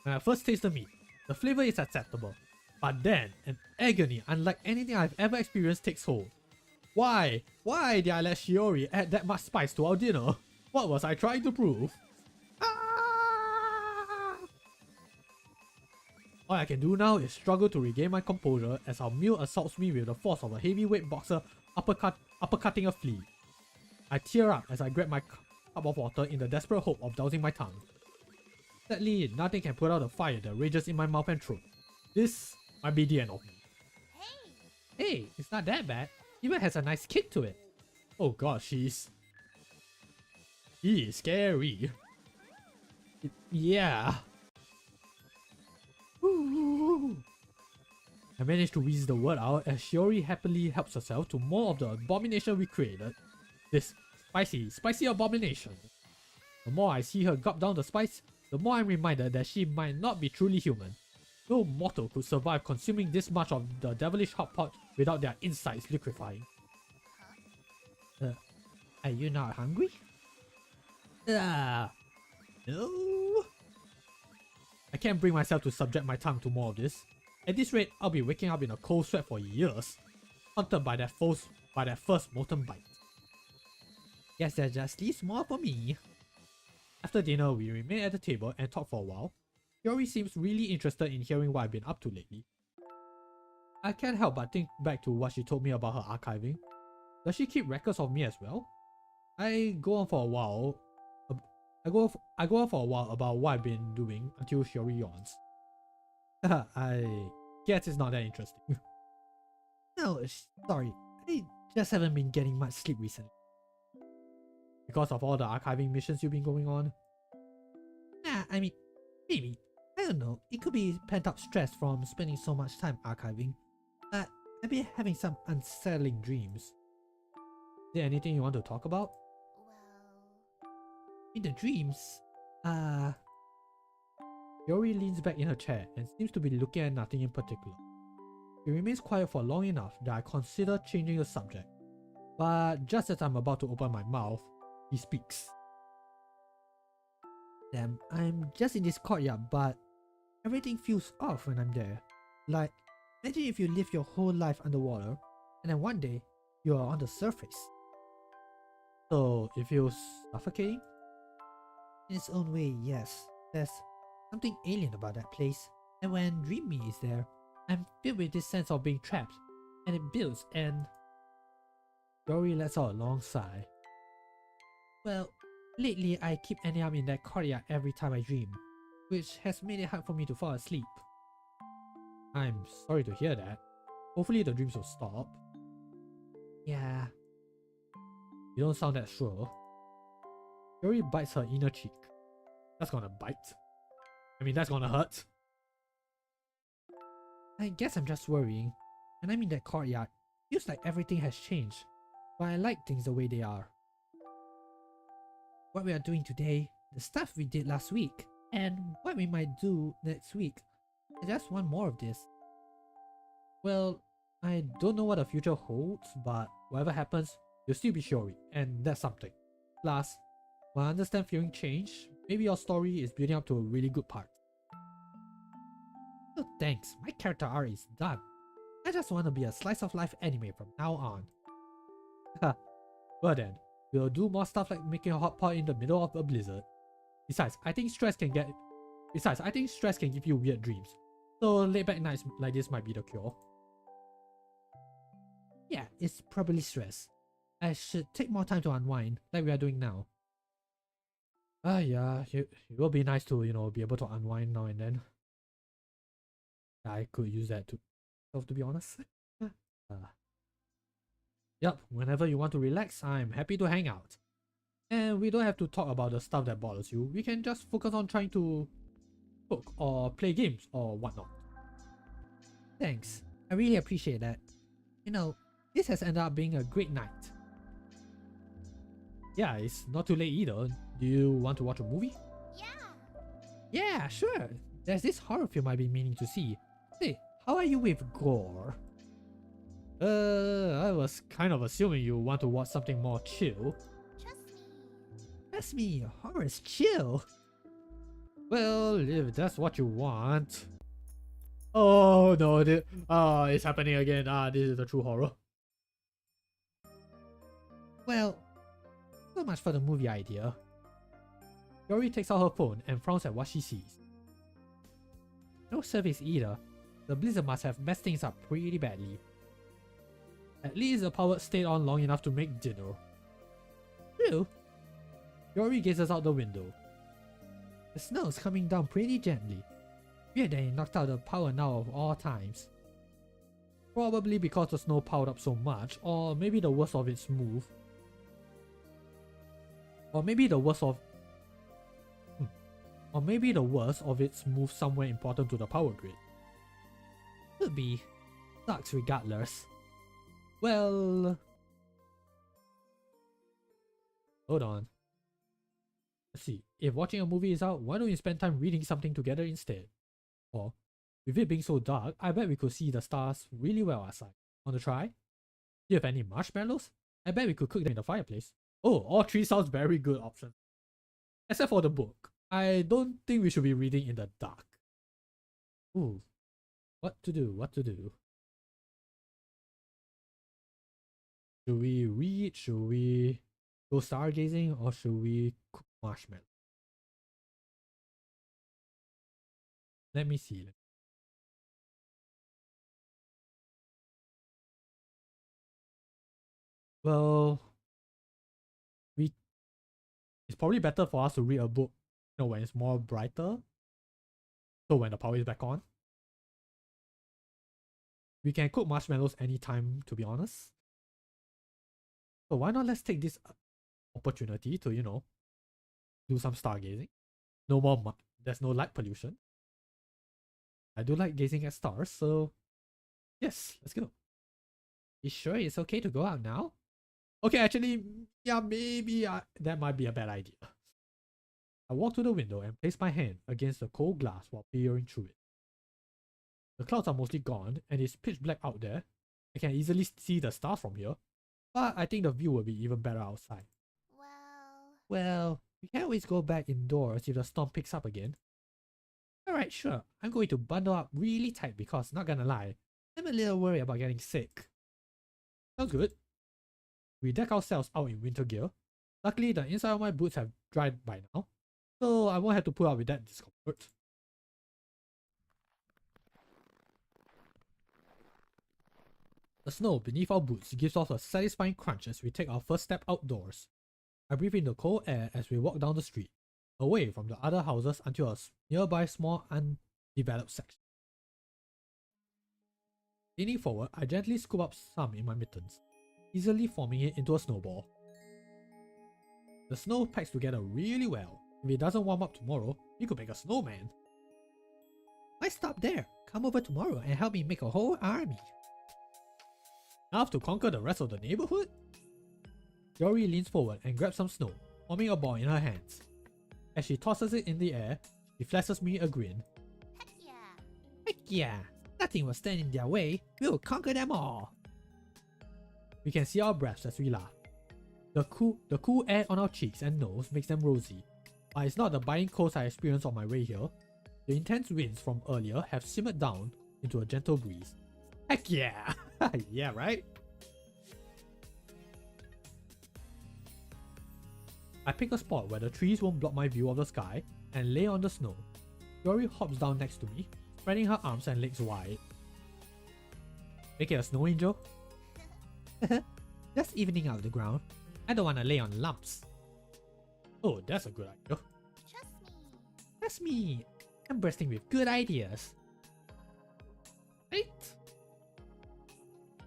When I first taste the meat, the flavor is acceptable, but then an agony unlike anything I've ever experienced takes hold. Why? Why did I let Shiori add that much spice to our dinner? What was I trying to prove? All I can do now is struggle to regain my composure as our meal assaults me with the force of a heavyweight boxer uppercutting a flea. I tear up as I grab my cup of water in the desperate hope of dousing my tongue. Sadly, nothing can put out the fire that rages in my mouth and throat. This might be the end of me. Hey, it's not that bad. Even has a nice kick to it. Oh god, she is scary. Yeah. I managed to wheeze the word out as Shiori happily helps herself to more of the abomination we created. This spicy abomination. The more I see her gulp down the spice, the more I'm reminded that she might not be truly human. No mortal could survive consuming this much of the devilish hot pot without their insides liquefying. Are you not hungry? No. I can't bring myself to subject my tongue to more of this. At this rate, I'll be waking up in a cold sweat for years, haunted by that first molten bite. Guess that just leaves more for me. After dinner, we remain at the table and talk for a while. Shiori seems really interested in hearing what I've been up to lately. I can't help but think back to what she told me about her archiving. Does she keep records of me as well? I go on for a while about what I've been doing until Shiori yawns. I guess it's not that interesting. No, sorry. I just haven't been getting much sleep recently. Because of all the archiving missions you've been going on? Nah, I mean, maybe. I don't know. It could be pent-up stress from spending so much time archiving. But I've been having some unsettling dreams. Is there anything you want to talk about? In the dreams, Shiori leans back in her chair and seems to be looking at nothing in particular. She remains quiet for long enough that I consider changing the subject. But just as I'm about to open my mouth, he speaks. Damn, I'm just in this courtyard, but everything feels off when I'm there. Like, imagine if you live your whole life underwater, and then one day, you're on the surface. So, it feels suffocating? In its own way, yes. There's something alien about that place, and when Dream Me is there, I'm filled with this sense of being trapped, and it builds and... Shiori lets out a long sigh. Well, lately I keep ending up in that courtyard every time I dream, which has made it hard for me to fall asleep. I'm sorry to hear that. Hopefully the dreams will stop. Yeah, You don't sound that sure. Shiori bites her inner cheek. That's gonna bite. I mean, that's gonna hurt. I guess I'm just worrying. When I'm in that courtyard, it feels like everything has changed, but I like things the way they are. What we are doing today, the stuff we did last week, and what we might do next week. I just want more of this. Well, I don't know what the future holds, but whatever happens, you'll still be Shiori, and that's something. Plus, while I understand feeling change, maybe your story is building up to a really good part. No thanks, my character art is done. I just want to be a slice of life anime from now on. Well then, we'll do more stuff like making a hot pot in the middle of a blizzard. Besides, I think stress can give you weird dreams. So laid back nights like this might be the cure. Yeah, it's probably stress. I should take more time to unwind, like we are doing now. Yeah, it will be nice to, be able to unwind now and then. I could use that too, to be honest. Yep, whenever you want to relax, I'm happy to hang out. And we don't have to talk about the stuff that bothers you. We can just focus on trying to cook or play games or whatnot. Thanks, I really appreciate that. You know, this has ended up being a great night. Yeah, it's not too late either. Do you want to watch a movie? Yeah, sure. There's this horror film I've been meaning to see. Hey, how are you with gore? I was kind of assuming you want to watch something more chill. Trust me, horror is chill. Well, if that's what you want. Oh no, it's happening again. This is the true horror. Well, so much for the movie idea. Shiori takes out her phone and frowns at what she sees. No service either. The blizzard must have messed things up pretty badly. At least the power stayed on long enough to make dinner. True. Shiori gazes out the window. The snow is coming down pretty gently. Weird that it knocked out the power now of all times. Probably because the snow piled up so much, or maybe the worst of its move. Or maybe the worst of its move somewhere important to the power grid. Could be. Sucks regardless. Well... Hold on. Let's see. If watching a movie is out, why don't you spend time reading something together instead? Or, with it being so dark, I bet we could see the stars really well outside. Want to try? Do you have any marshmallows? I bet we could cook them in the fireplace. Oh, all three sounds very good options. Except for the book. I don't think we should be reading in the dark. Ooh. What to do? Should we read? Should we go stargazing? Or should we cook marshmallows? Let me see. Well, it's probably better for us to read a book, when it's more brighter. So when the power is back on. We can cook marshmallows anytime, to be honest. So why not let's take this opportunity to, do some stargazing. No more there's no light pollution. I do like gazing at stars, so yes, let's go. You sure it's okay to go out now? Okay, actually, yeah, maybe that might be a bad idea. I walk to the window and place my hand against the cold glass while peering through it. The clouds are mostly gone and it's pitch black out there. I can easily see the stars from here, but I think the view will be even better outside. Well, we can always go back indoors if the storm picks up again. Alright, sure. I'm going to bundle up really tight because, not gonna lie, I'm a little worried about getting sick. Sounds good. We deck ourselves out in winter gear. Luckily, the inside of my boots have dried by now. so I won't have to put up with that discomfort. The snow beneath our boots gives off a satisfying crunch as we take our first step outdoors. I breathe in the cold air as we walk down the street, away from the other houses until a nearby small undeveloped section. Leaning forward, I gently scoop up some in my mittens, easily forming it into a snowball. The snow packs together really well. If it doesn't warm up tomorrow, we could make a snowman. Why stop there? Come over tomorrow and help me make a whole army. Enough to conquer the rest of the neighborhood? Shiori leans forward and grabs some snow, forming a ball in her hands. As she tosses it in the air, she flashes me a grin. Heck yeah! Heck yeah! Nothing will stand in their way. We'll conquer them all. We can see our breaths as we laugh. The cool air on our cheeks and nose makes them rosy, but it's not the biting cold I experienced on my way here. The intense winds from earlier have simmered down into a gentle breeze. Heck yeah! Yeah, right? I pick a spot where the trees won't block my view of the sky and lay on the snow. Shiori hops down next to me, spreading her arms and legs wide. Make it a snow angel? Just evening out the ground. I don't want to lay on lumps. Oh, that's a good idea. Trust me! That's me. I'm bursting with good ideas. Right?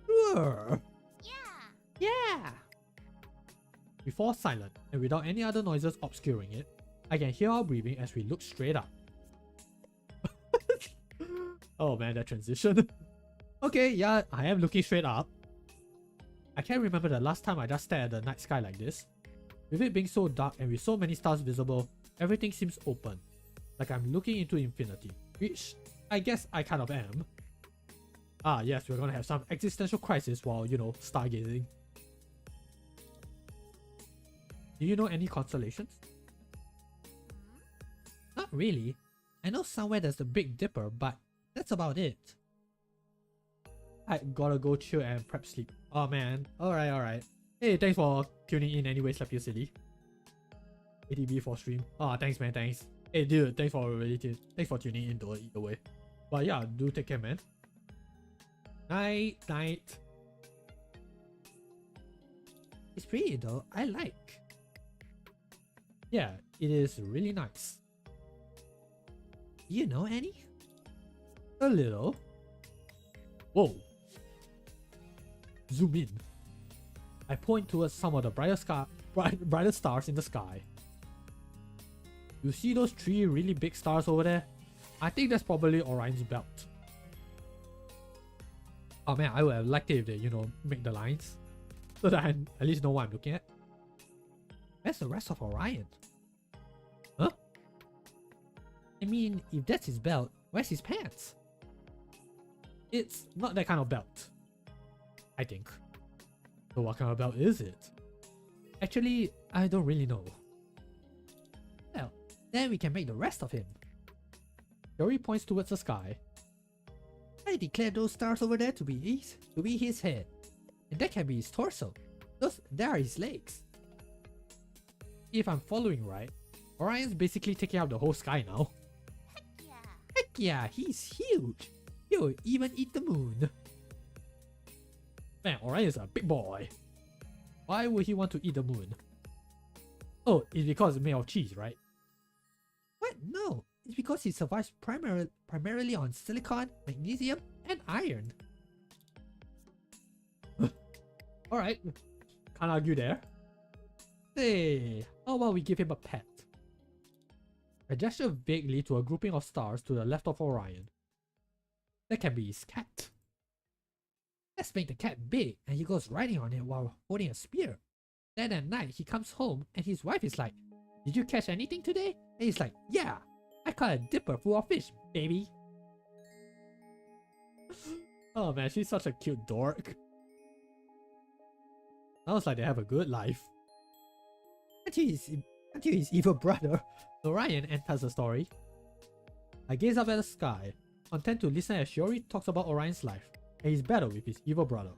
Sure. Yeah! Yeah. We fall silent, and without any other noises obscuring it, I can hear our breathing as we look straight up. Oh man, that transition. Okay, yeah, I am looking straight up. I can't remember the last time I just stared at the night sky like this. With it being so dark and with so many stars visible, everything seems open, like I'm looking into infinity, which I guess I kind of am. Ah yes, we're gonna have some existential crisis while, you know, stargazing. Do you know any constellations? Not really. I know somewhere there's the Big Dipper, but that's about it. I gotta go chill and prep sleep. Oh man, alright. Hey, thanks for tuning in anyway, slap you silly. ATB for stream. Ah, thanks man, thanks. Hey dude, thanks for tuning in though, either way. But yeah, do take care man. Night. It's pretty though. I like. Yeah, it is really nice. You know any? A little. Whoa. Zoom in. I point towards some of the brighter stars in the sky. You see those 3 really big stars over there? I think that's probably Orion's belt. Oh man, I would have liked it if they, you know, make the lines, so that I at least know what I'm looking at. Where's the rest of Orion? Huh? I mean, if that's his belt, where's his pants? It's not that kind of belt, I think. So what kind of belt is it? Actually, I don't really know. Well, then we can make the rest of him. Shiori points towards the sky. I declare those stars over there to be his head. And that can be his torso. There are his legs. If I'm following right, Orion's basically taking up the whole sky now. Heck yeah! Heck yeah, he's huge. He'll even eat the moon. Man, Orion's a big boy. Why would he want to eat the moon? Oh, it's because it's made of cheese, right? What? No, it's because he survives primarily on silicon, magnesium, and iron. Alright, can't argue there. Hey, how about we give him a pet? I gesture vaguely to a grouping of stars to the left of Orion. That can be his cat. Let's make the cat big and he goes riding on it while holding a spear. Then at night he comes home and his wife is like, "Did you catch anything today?" And he's like, "Yeah, I caught a dipper full of fish, baby." Oh man, she's such a cute dork. Sounds like they have a good life. Until his evil brother, Orion enters the story. I gaze up at the sky, content to listen as Shiori talks about Orion's life and his battle with his evil brother.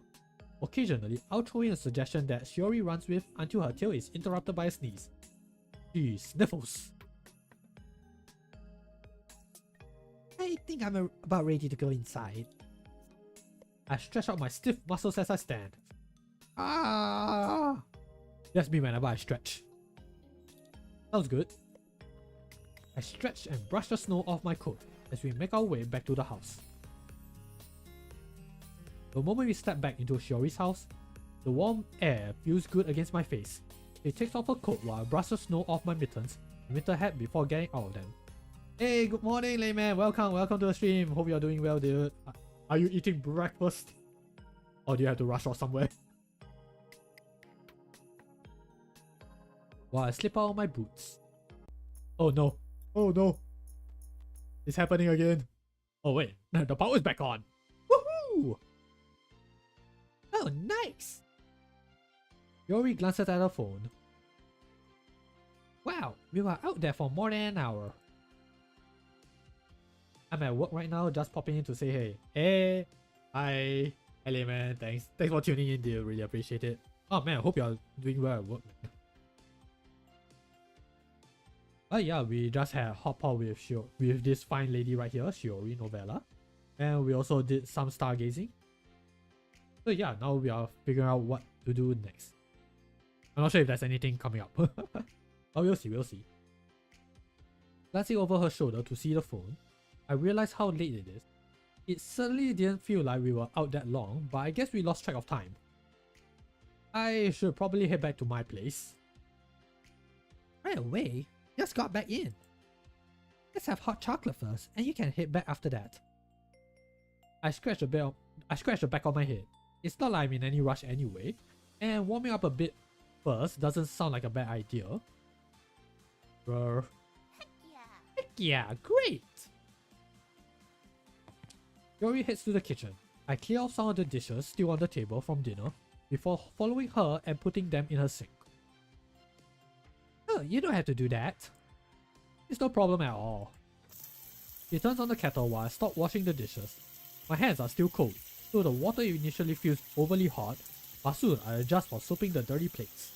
Occasionally, I'll throw in a suggestion that Shiori runs with until her tail is interrupted by a sneeze. She sniffles. I think I'm about ready to go inside. I stretch out my stiff muscles as I stand. Ah! That's me whenever I stretch. Sounds good. I stretch and brush the snow off my coat as we make our way back to the house. The moment we step back into Shiori's house, the warm air feels good against my face. She takes off her coat while I brush the snow off my mittens and winter hat before getting out of them. Hey, good morning, layman. Welcome to the stream. Hope you're doing well, dude. Are you eating breakfast? Or do you have to rush off somewhere? While I slip out of my boots. Oh no. Oh no. It's happening again. Oh wait, the power's back on. Woohoo! Oh, nice! Yori glances at her phone. Wow, we were out there for more than an hour. I'm at work right now, just popping in to say hey. Hey! Hi! Hey man, thanks for tuning in, dude. Really appreciate it. Oh man, I hope you're doing well at work, man. But yeah, we just had a hot pot with this fine lady right here, Shiori Novella. And we also did some stargazing. So yeah, now we are figuring out what to do next. I'm not sure if there's anything coming up. But we'll see. Glancing over her shoulder to see the phone, I realized how late it is. It certainly didn't feel like we were out that long, but I guess we lost track of time. I should probably head back to my place. Right away? Just got back in. Let's have hot chocolate first, and you can head back after that. I scratch the back of my head. It's not like I'm in any rush anyway, and warming up a bit first doesn't sound like a bad idea. Yeah. Heck yeah, great! Yori heads to the kitchen. I clear off some of the dishes still on the table from dinner before following her and putting them in her sink. Oh, you don't have to do that. It's no problem at all. She turns on the kettle while I stop washing the dishes. My hands are still cold, so the water initially feels overly hot, but soon I adjust for soaping the dirty plates.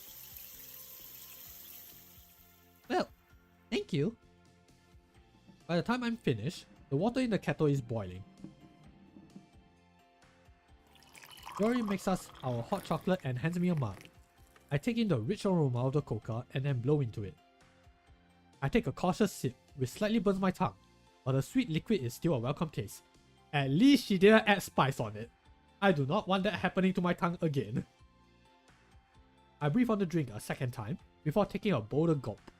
Well, thank you. By the time I'm finished, the water in the kettle is boiling. Yori makes us our hot chocolate and hands me a mug. I take in the rich aroma of the cocoa and then blow into it. I take a cautious sip, which slightly burns my tongue, but the sweet liquid is still a welcome taste. At least she didn't add spice on it. I do not want that happening to my tongue again. I breathe on the drink a second time before taking a bolder gulp.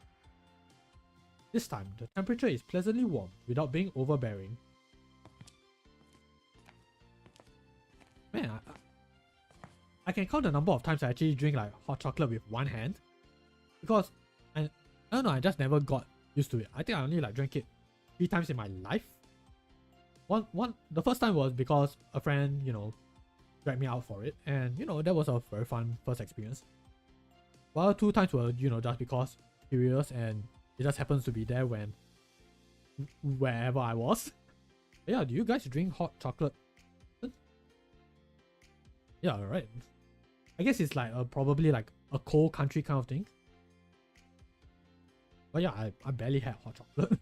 This time, the temperature is pleasantly warm without being overbearing. Man, I can count the number of times I actually drink like hot chocolate with one hand. Because, I don't know, I just never got used to it. I think I only like drank it 3 times in my life. The first time was because a friend, dragged me out for it. And, that was a very fun first experience. While 2 times were, just because curious and it just happens to be there wherever I was. But yeah, do you guys drink hot chocolate? Yeah, right. I guess it's like probably like a cold country kind of thing. But yeah, I barely had hot chocolate.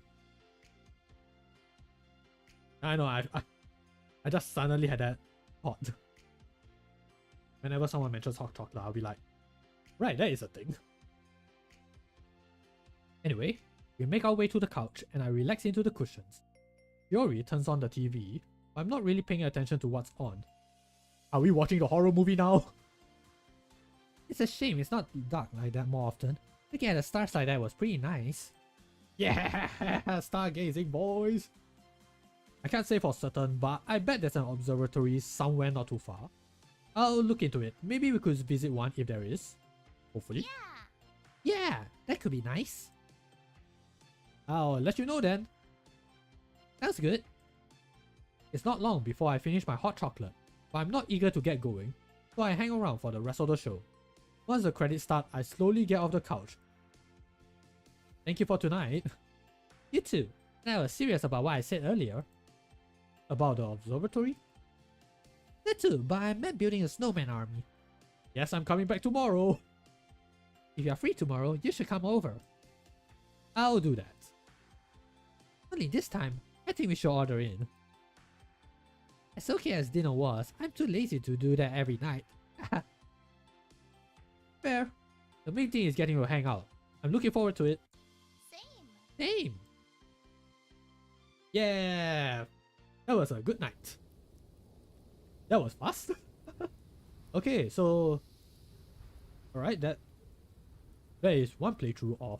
I know, I just suddenly had that thought. Whenever someone mentions hot chocolate, I'll be like, right, that is a thing. Anyway, we make our way to the couch and I relax into the cushions. Yori turns on the TV, but I'm not really paying attention to what's on. Are we watching the horror movie now? It's a shame it's not dark like that more often. Looking at the stars like that was pretty nice. Yeah, stargazing boys! I can't say for certain, but I bet there's an observatory somewhere not too far. I'll look into it. Maybe we could visit one if there is. Hopefully. Yeah, that could be nice. I'll let you know then. Sounds good. It's not long before I finish my hot chocolate, but I'm not eager to get going, so I hang around for the rest of the show. Once the credits start, I slowly get off the couch. Thank you for tonight. You too. And I was serious about what I said earlier. About the observatory? That too, but I meant building a snowman army. Yes, I'm coming back tomorrow. If you're free tomorrow, you should come over. I'll do that. Only this time, I think we should order in. As okay as dinner was, I'm too lazy to do that every night. Fair. The main thing is getting to hang out. I'm looking forward to it. Same. Yeah, that was a good night. That was fast. Okay, so alright, that is one playthrough of,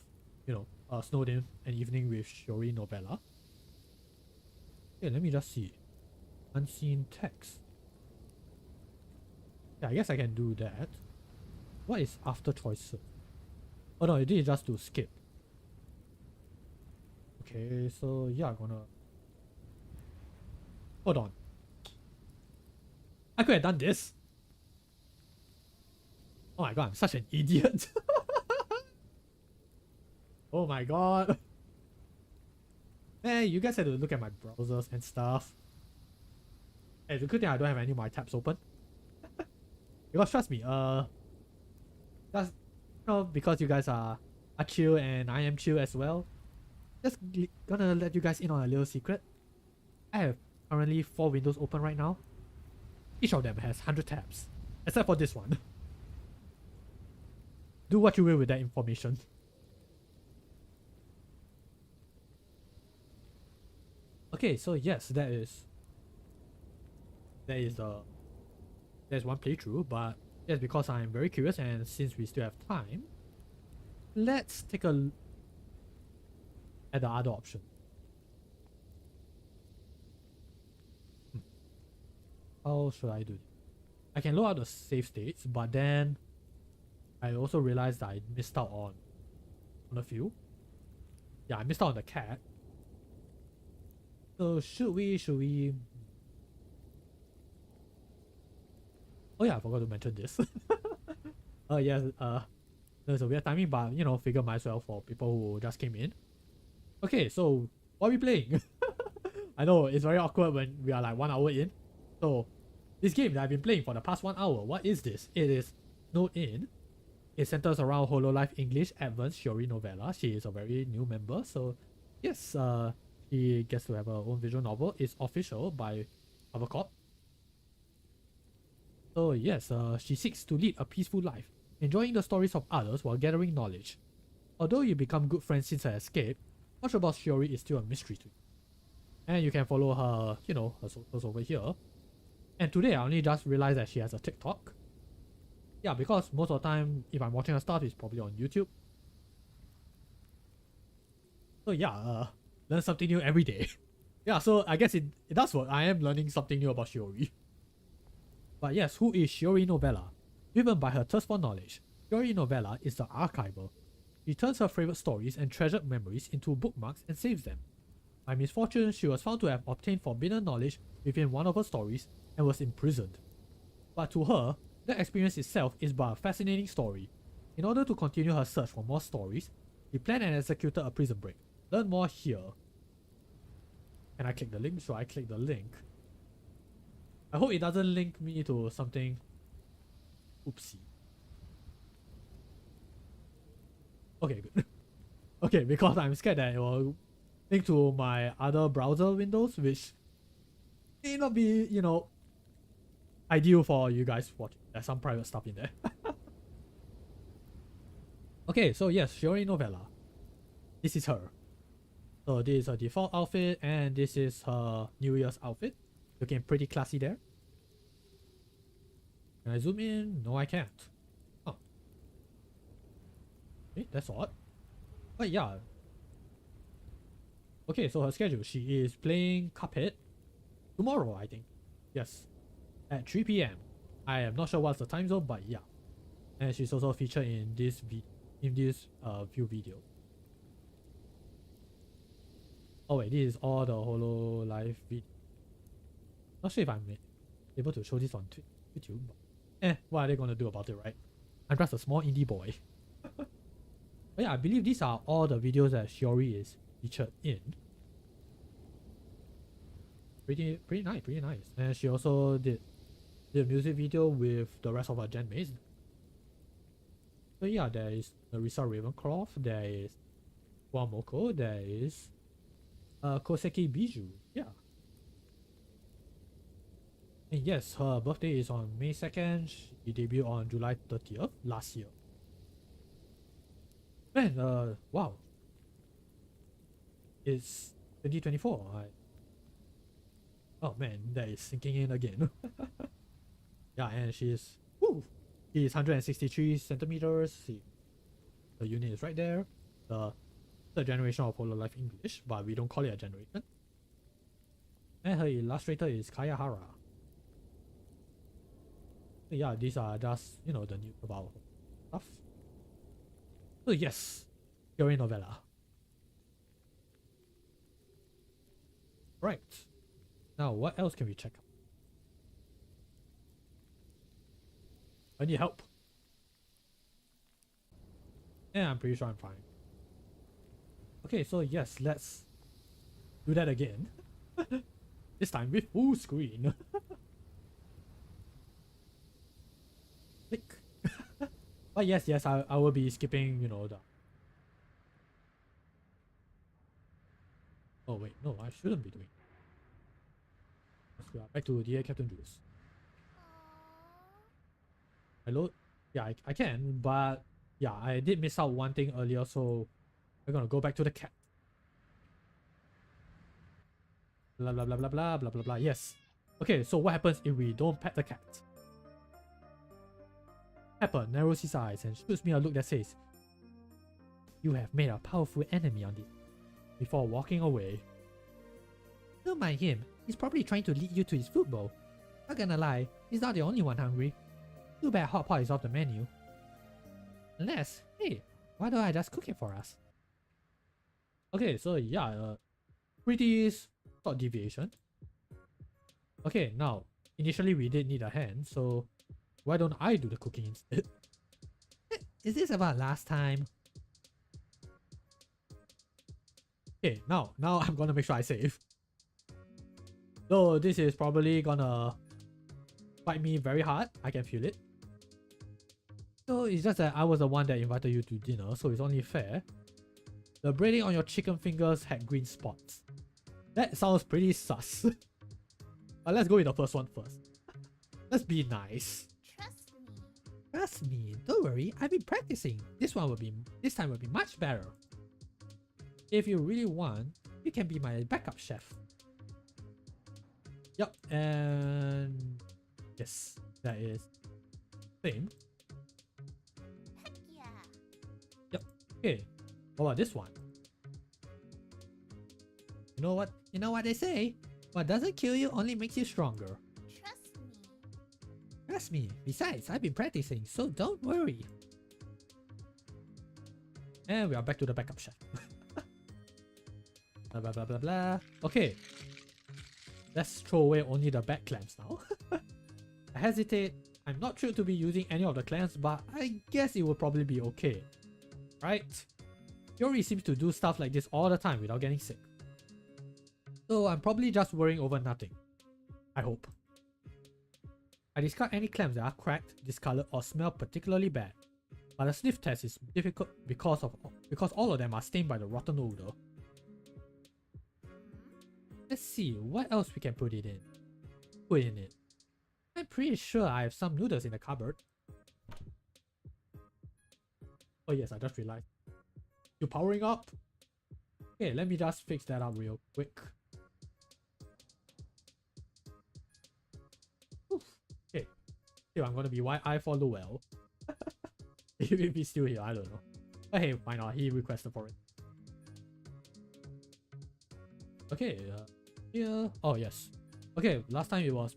snowed in an evening with Shiori Novella. Okay, let me just see. Unseen text. Yeah, I guess I can do that. What is after choices? Oh no, it is just to skip. Okay, so yeah, I'm gonna... Hold on. I could have done this. Oh my god, I'm such an idiot. Oh my god. Man, you guys had to look at my browsers and stuff. Hey, it's a good thing I don't have any of my tabs open. Because trust me, that's, because you guys are chill and I am chill as well. Just gonna let you guys in on a little secret. I have currently 4 windows open right now. Each of them has 100 tabs, except for this one. Do what you will with that information. Okay, so yes, there's one playthrough, but yes, because I'm very curious and since we still have time, let's take a look at the other option. How should I do this? I can load out the save states, but then I also realized that I missed out on a few. Yeah, I missed out on the cat. So should we... Oh yeah, I forgot to mention this. Yes, there's a weird timing, but figure might as well for people who just came in. Okay, so what are we playing? I know it's very awkward when we are like 1 hour in. So this game that I've been playing for the past 1 hour, what is this? It is Snowed In. It centers around Hololive English Advanced Shiori Novella. She is a very new member, so yes, she gets to have her own visual novel. It's official by Corp. So yes, she seeks to lead a peaceful life, enjoying the stories of others while gathering knowledge. Although you become good friends since her escape, much about Shiori is still a mystery to you. And you can follow her, her socials over here. And today I only just realized that she has a TikTok. Yeah, because most of the time, if I'm watching her stuff, it's probably on YouTube. So yeah, learn something new every day. Yeah, so I guess it does work. I am learning something new about Shiori. But yes, who is Shiori Novella? Driven by her thirst for knowledge, Shiori Novella is the archiver. She turns her favorite stories and treasured memories into bookmarks and saves them. By misfortune, she was found to have obtained forbidden knowledge within one of her stories and was imprisoned. But to her, the experience itself is but a fascinating story. In order to continue her search for more stories, she planned and executed a prison break. Learn more here. Can I click the link? So I click the link. I hope it doesn't link me to something. Oopsie. Okay, good. Okay, because I'm scared that it will link to my other browser windows, which may not be, ideal for you guys watching. There's some private stuff in there. Okay, so yes, Shiori Novella. This is her. So this is her default outfit, and this is her New Year's outfit. Looking pretty classy there. Can I zoom in? No, I can't. Oh. Okay, that's odd. But yeah. Okay, so her schedule. She is playing Cuphead tomorrow, I think. Yes. At 3 PM. I am not sure what's the time zone, but yeah. And she's also featured in this few video. Oh wait, this is all the Hololive video. Not sure if I'm able to show this on YouTube, but what are they gonna do about it, right? I'm just a small indie boy. But yeah, I believe these are all the videos that Shiori is featured in. Pretty nice. And she also did a music video with the rest of her gen mates. So yeah, there is Marissa Ravencroft, there is Wamoko, there is Koseki Bijou, yeah. And yes, her birthday is on May 2nd. She debuted on July 30th last year. Man, wow. It's 2024. Oh man, that is sinking in again. Yeah, and she's 163 centimeters. See, the unit is right there. The third generation of Hololive English, but we don't call it a generation. And her illustrator is Kayahara. Yeah, these are just, you know, the news about stuff. So yes, Shiori Novella. Right. Now, what else can we check out? I need help. Yeah, I'm pretty sure I'm fine. Okay, so yes, let's do that again. This time with full screen. Click. But yes, I will be skipping, you know, the... Oh wait, no, I shouldn't be doing. Let's go back to the Capt-Jules. Hello? Yeah, I can, but yeah, I did miss out one thing earlier, so we're gonna go back to the cat. Blah blah blah blah blah blah blah blah. Yes. Okay, so what happens if we don't pet the cat? Pepper narrows his eyes and shoots me a look that says, "You have made a powerful enemy on this," before walking away. Don't mind him. He's probably trying to lead you to his food bowl. Not gonna lie, he's not the only one hungry. Too bad hot pot is off the menu. Unless, hey, why don't I just cook it for us? Okay, so yeah, pretty short deviation. Okay, now, initially we did need a hand, so why don't I do the cooking instead? Is this about last time? Okay, now I'm gonna make sure I save. Though this is probably gonna bite me very hard, I can feel it. So it's just that I was the one that invited you to dinner, so it's only fair. The braiding on your chicken fingers had green spots. That sounds pretty sus. But let's go with the first one first. Let's be nice. Trust me, don't worry, I've been practicing. This time will be much better. If you really want, you can be my backup chef. Yup, and yes, that is same. Heck yeah. Yep. Okay. What about this one? You know what they say? What doesn't kill you only makes you stronger. Trust me. Besides, I've been practicing, so don't worry. And we are back to the backup chef. Blah blah blah blah blah. Okay. Let's throw away only the back clamps now. I hesitate. I'm not sure to be using any of the clamps, but I guess it will probably be okay. Right? Shiori seems to do stuff like this all the time without getting sick. So I'm probably just worrying over nothing. I hope. I discard any clamps that are cracked, discolored, or smell particularly bad. But a sniff test is difficult because all of them are stained by the rotten odor. Let's see what else we can put in it. I'm pretty sure I have some noodles in the cupboard. Oh yes, I just realized. You powering up? Okay, let me just fix that up real quick. Oof. Okay. Still, I'm gonna be I follow well. If he's still here, I don't know. But hey, why not? He requested for it. Okay, here. Oh yes. Okay, last time it was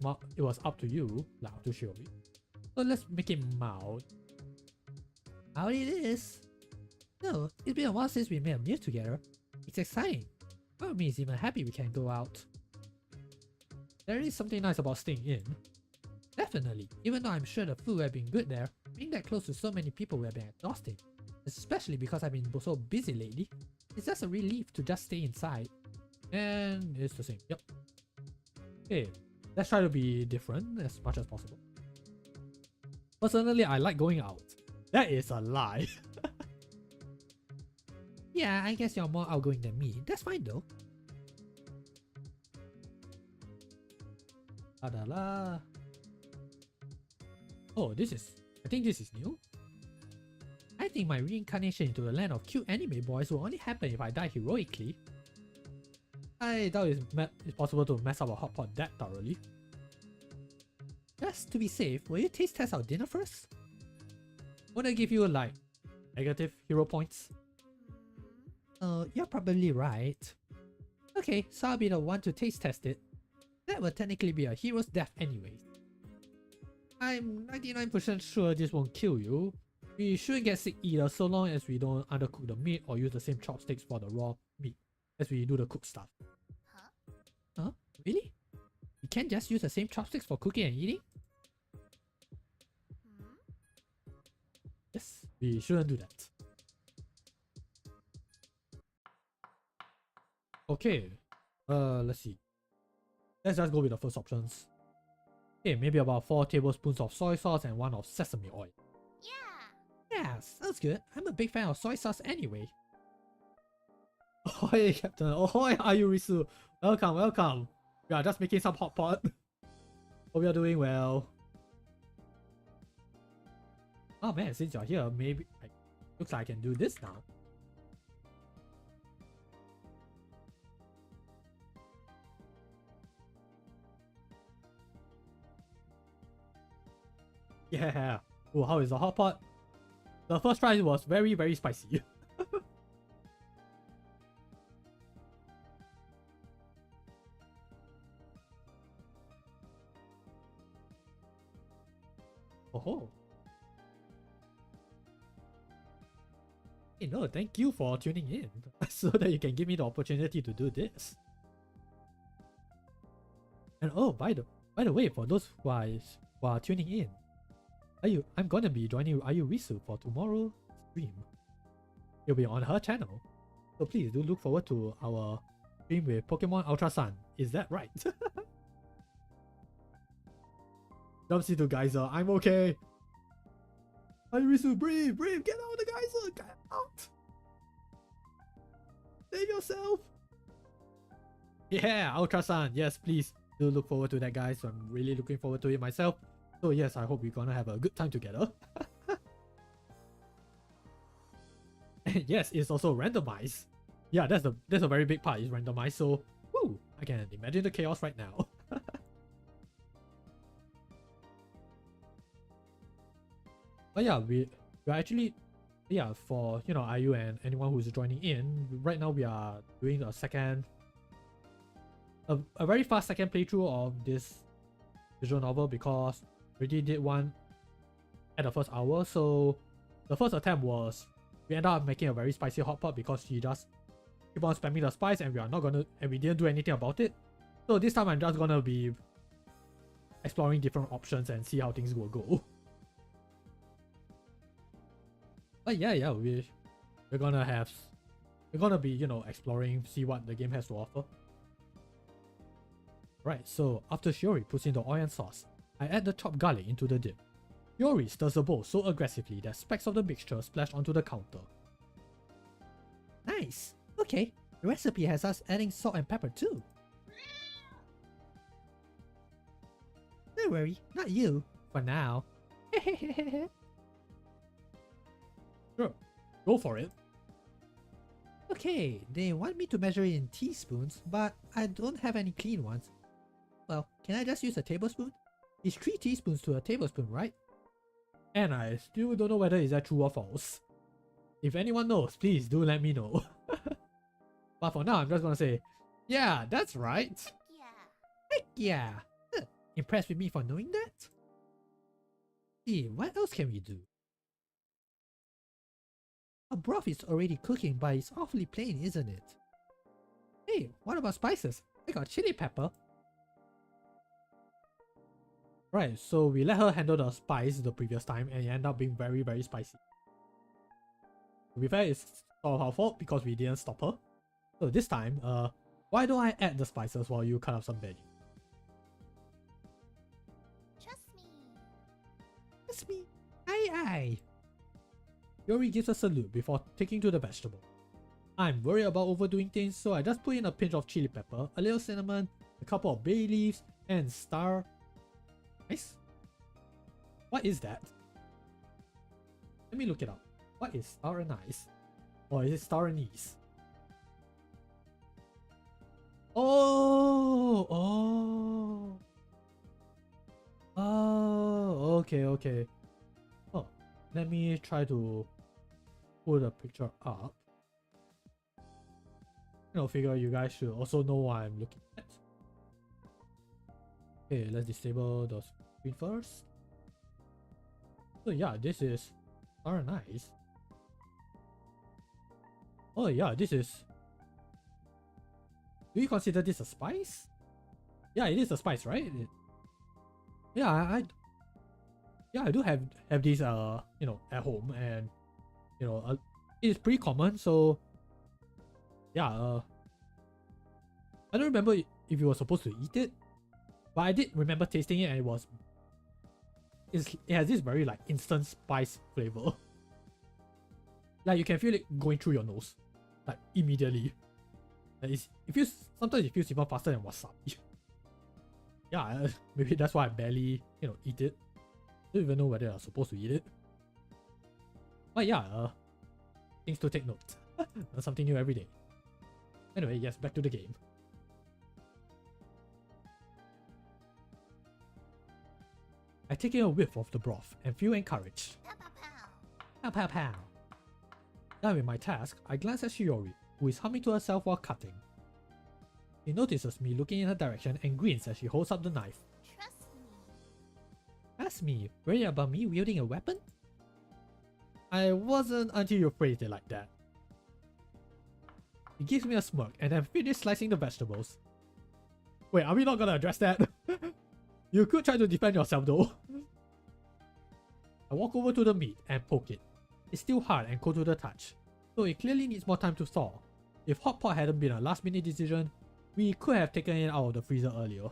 up to you, like up to Shiori. So let's make it mild. Howdy it is. No, it's been a while since we made a meal together. It's exciting. Part of me is even happy we can go out. There is something nice about staying in. Definitely, even though I'm sure the food would have been good there, being that close to so many people would have been exhausting. Especially because I've been so busy lately. It's just a relief to just stay inside. And it's the same. Yep. Okay, let's try to be different as much as possible. Personally, I like going out. That is a lie. Yeah, I guess you're more outgoing than me. That's fine though. La. Oh, I think this is new. I think my reincarnation into the land of cute anime boys will only happen if I die heroically. I doubt it's possible to mess up a hot pot that thoroughly. Just to be safe, will you taste test our dinner first? Wanna give you like negative hero points? You're probably right. Okay, so I'll be the one to taste test it. That will technically be a hero's death anyways. I'm 99% sure this won't kill you. We shouldn't get sick either so long as we don't undercook the meat or use the same chopsticks for the raw meat as we do the cooked stuff. Huh? Really? You can't just use the same chopsticks for cooking and eating? Yes, we shouldn't do that. Okay, let's see. Let's just go with the first options. Okay, maybe about 4 tablespoons of soy sauce and 1 of sesame oil. Yeah, sounds good. I'm a big fan of soy sauce anyway. Ahoy, Captain. Ahoy, Ayurisu. Welcome, welcome. We are just making some hot pot. Hope you're doing well. Oh man, since you're here, maybe looks like I can do this now. Yeah. Oh, how is the hot pot? The first try was very, very spicy. Oh. Hey, no, thank you for tuning in so that you can give me the opportunity to do this. And oh, by the way, for those who are tuning in, I'm gonna be joining Ayurisu for tomorrow's stream. It'll be on her channel, so please do look forward to our stream with Pokemon Ultra Sun. Is that right? Jumps into geyser. I'm okay. Ayurisu, breathe, get out of the geyser, get out. Save yourself. Yeah, Ultra Sun. Yes, please do look forward to that, guys. I'm really looking forward to it myself. So yes, I hope we're gonna have a good time together. Yes, it's also randomized. Yeah, that's a very big part. It's randomized, so woo, I can imagine the chaos right now. But yeah, we're actually, yeah, for IU and anyone who's joining in, right now we are doing a very fast second playthrough of this visual novel because we already did one at the first hour. So the first attempt was we ended up making a very spicy hot pot because she just keep on spamming the spice and we didn't do anything about it. So this time I'm just gonna be exploring different options and see how things will go. But yeah, we're gonna be exploring, see what the game has to offer. Right, so after Shiori puts in the oil and sauce, I add the chopped garlic into the dip. Shiori stirs the bowl so aggressively that specks of the mixture splash onto the counter. Nice. Okay, the recipe has us adding salt and pepper too. Don't worry, not you. For now. Sure, go for it. Okay, they want me to measure it in teaspoons, but I don't have any clean ones. Well, can I just use a tablespoon? It's 3 teaspoons to a tablespoon, right? And I still don't know whether is that true or false. If anyone knows, please do let me know. But for now, I'm just gonna say, yeah, that's right. Heck yeah! Impressed with me for knowing that? See, what else can we do? Our broth is already cooking, but it's awfully plain, isn't it? Hey, what about spices? I got chili pepper. Right, so we let her handle the spice the previous time and it ended up being very, very spicy. To be fair, it's sort of our fault because we didn't stop her. So this time, why don't I add the spices while you cut up some veggies? Trust me. Aye. Yuri gives a salute before taking to the vegetable. I'm worried about overdoing things, so I just put in a pinch of chili pepper, a little cinnamon, a couple of bay leaves, and stir Nice. What is that? Let me look it up. What is star anise? Or is it star anise? Oh, oh. Oh, okay. Oh, let me try to pull the picture up. Figure you guys should also know what I'm looking at. Okay, let's disable the screen first. So yeah, this is star anise. Oh yeah, this is... Do you consider this a spice? Yeah, it is a spice, right? Yeah, I do have these at home, and it is pretty common. So yeah, I don't remember if you were supposed to eat it, but I did remember tasting it, and it has this very like instant spice flavor. Like you can feel it going through your nose, like immediately. Sometimes it feels even faster than wasabi. Yeah, maybe that's why I barely eat it. Don't even know whether I'm supposed to eat it. But yeah, things to take note. Something new every day. Anyway, yes, back to the game. I take in a whiff of the broth and feel encouraged. Pow pow pow. Done with my task, I glance at Shiori, who is humming to herself while cutting. She notices me looking in her direction and grins as she holds up the knife. Trust me. Ask me, worried about me wielding a weapon? I wasn't until you phrased it like that. He gives me a smirk and then finishes slicing the vegetables. Wait, are we not gonna address that? You could try to defend yourself though. I walk over to the meat and poke it. It's still hard and cold to the touch, so it clearly needs more time to thaw. If hot pot hadn't been a last minute decision, we could have taken it out of the freezer earlier.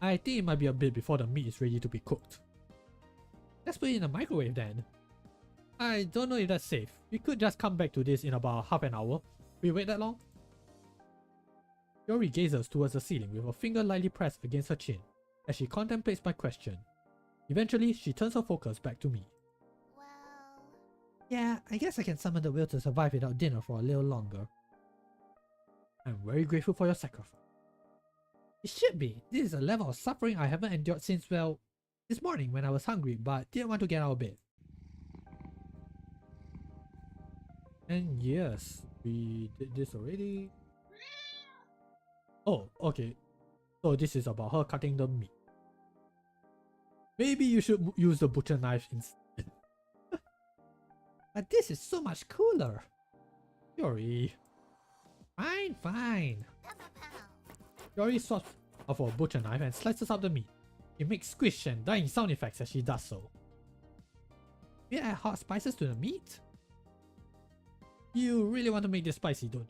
I think it might be a bit before the meat is ready to be cooked. Let's put it in the microwave then. I don't know if that's safe. We could just come back to this in about half an hour. We wait that long? Yori gazes towards the ceiling with her finger lightly pressed against her chin as she contemplates my question. Eventually, she turns her focus back to me. Well... Yeah, I guess I can summon the will to survive without dinner for a little longer. I'm very grateful for your sacrifice. It should be. This is a level of suffering I haven't endured since, well, this morning when I was hungry but didn't want to get out of bed. And yes, we did this already. Oh, okay. So this is about her cutting the meat. Maybe you should use the butcher knife instead. But this is so much cooler. Yori. Fine. Pow pow pow. Yori swaps off a butcher knife and slices up the meat. It makes squish and dying sound effects as she does so. Will you add hot spices to the meat? You really want to make this spicy, don't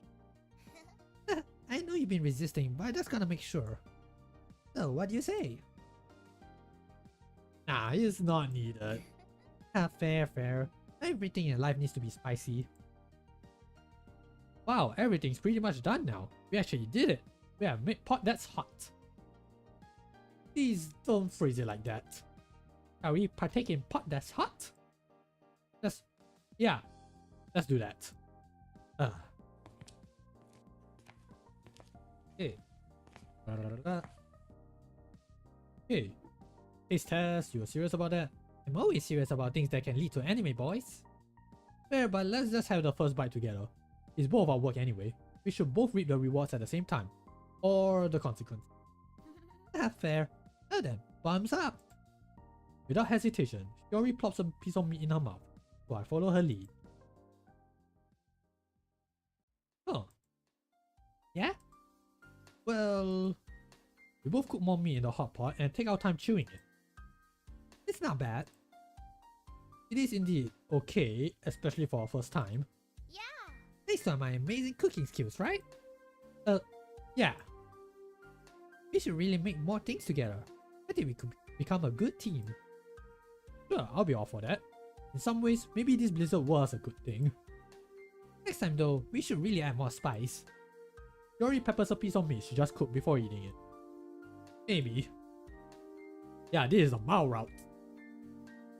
you? I know you've been resisting, but I just gotta make sure. So, what do you say? Nah, it's not needed. Fair. Everything in life needs to be spicy. Wow, everything's pretty much done now. We actually did it. We have made pot that's hot. Please don't phrase it like that. Shall we partake in pot that's hot? Yeah, let's do that. Okay. Hey, taste test, you serious about that? I'm always serious about things that can lead to anime, boys. Fair, but let's just have the first bite together. It's both our work anyway. We should both reap the rewards at the same time. Or the consequence. Fair. Well then, thumbs up. Without hesitation, Shiori plops a piece of meat in her mouth, so I follow her lead. Oh. Yeah? Well, we both cook more meat in the hot pot and take our time chewing it. It's not bad. It is indeed okay, especially for our first time. Yeah. Based on my amazing cooking skills, right? Yeah. We should really make more things together. I think we could become a good team. Sure, I'll be all for that. In some ways, maybe this blizzard was a good thing. Next time though, we should really add more spice. Yori peppers a piece of meat she just cooked before eating it. Maybe. Yeah, this is a mile route.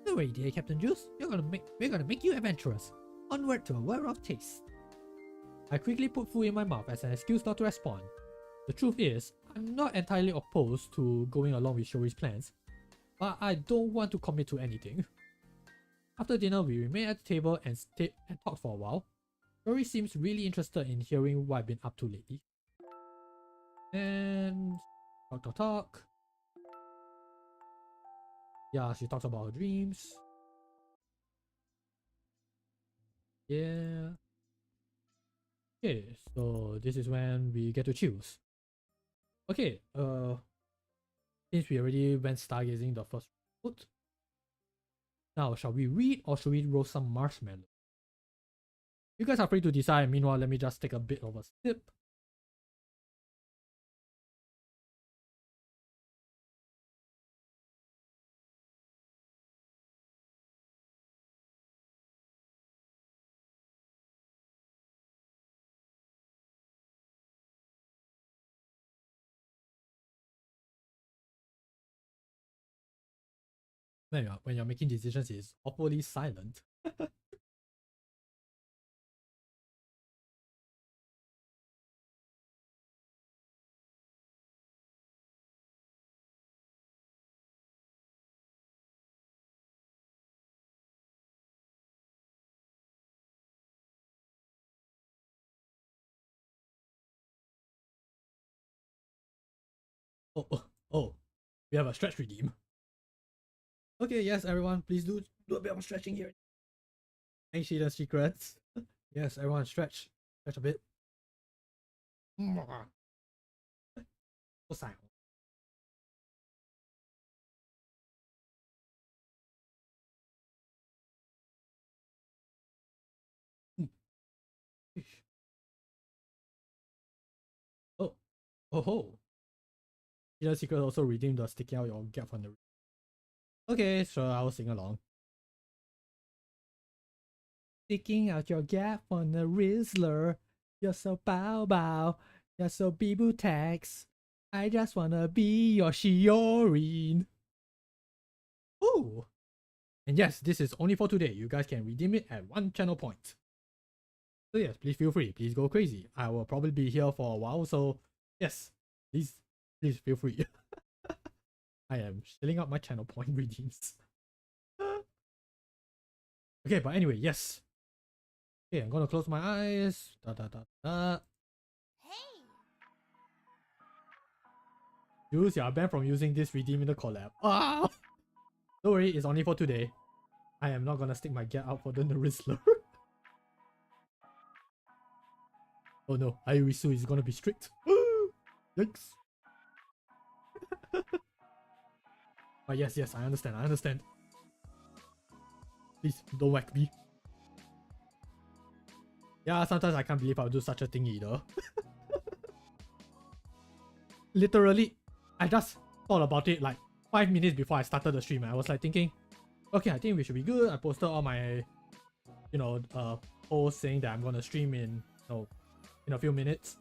Don't worry, dear Capt-Jules. We're gonna make you adventurous. Onward to a world of taste. I quickly put food in my mouth as an excuse not to respond. The truth is, I'm not entirely opposed to going along with Shiori's plans, but I don't want to commit to anything. After dinner, we remained at the table and talked for a while. Shiori seems really interested in hearing what I've been up to lately. And talk. Yeah, she talks about her dreams. Yeah. Okay, so this is when we get to choose. Okay, since we already went stargazing the first foot, now shall we read or should we roast some marshmallow? You guys are free to decide. Meanwhile, let me just take a bit of a sip. When you're making decisions, it's awfully silent. Oh, we have a stretch redeem. Okay, yes, everyone, please do a bit of stretching here. Ancient secrets. Yes, everyone, stretch a bit. So Oh, ho. Hidden secret also redeem the sticking out your gap from the. Okay, sure, I will sing along. Sticking out your gap from the Rizzler. You're so bow. You're so bee-boo tax. I just wanna be your Shiori. Ooh. And yes, this is only for today. You guys can redeem it at 1 channel point. So yes, please feel free. Please go crazy. I will probably be here for a while, so yes, please feel free. I am filling up my channel point redeems. Okay, but anyway, yes. Okay, I'm gonna close my eyes. Hey! Jules, you are banned from using this redeem in the collab. Ah! Don't worry, it's only for today. I am not gonna stick my get out for the Rizzler. Oh no, Ayurisu is gonna be strict. Yikes. But yes, I understand. Please, don't whack me. Yeah, sometimes I can't believe I'll do such a thing either. Literally, I just thought about it like 5 minutes before I started the stream. I was like thinking, okay, I think we should be good. I posted all my, posts saying that I'm gonna stream in a few minutes.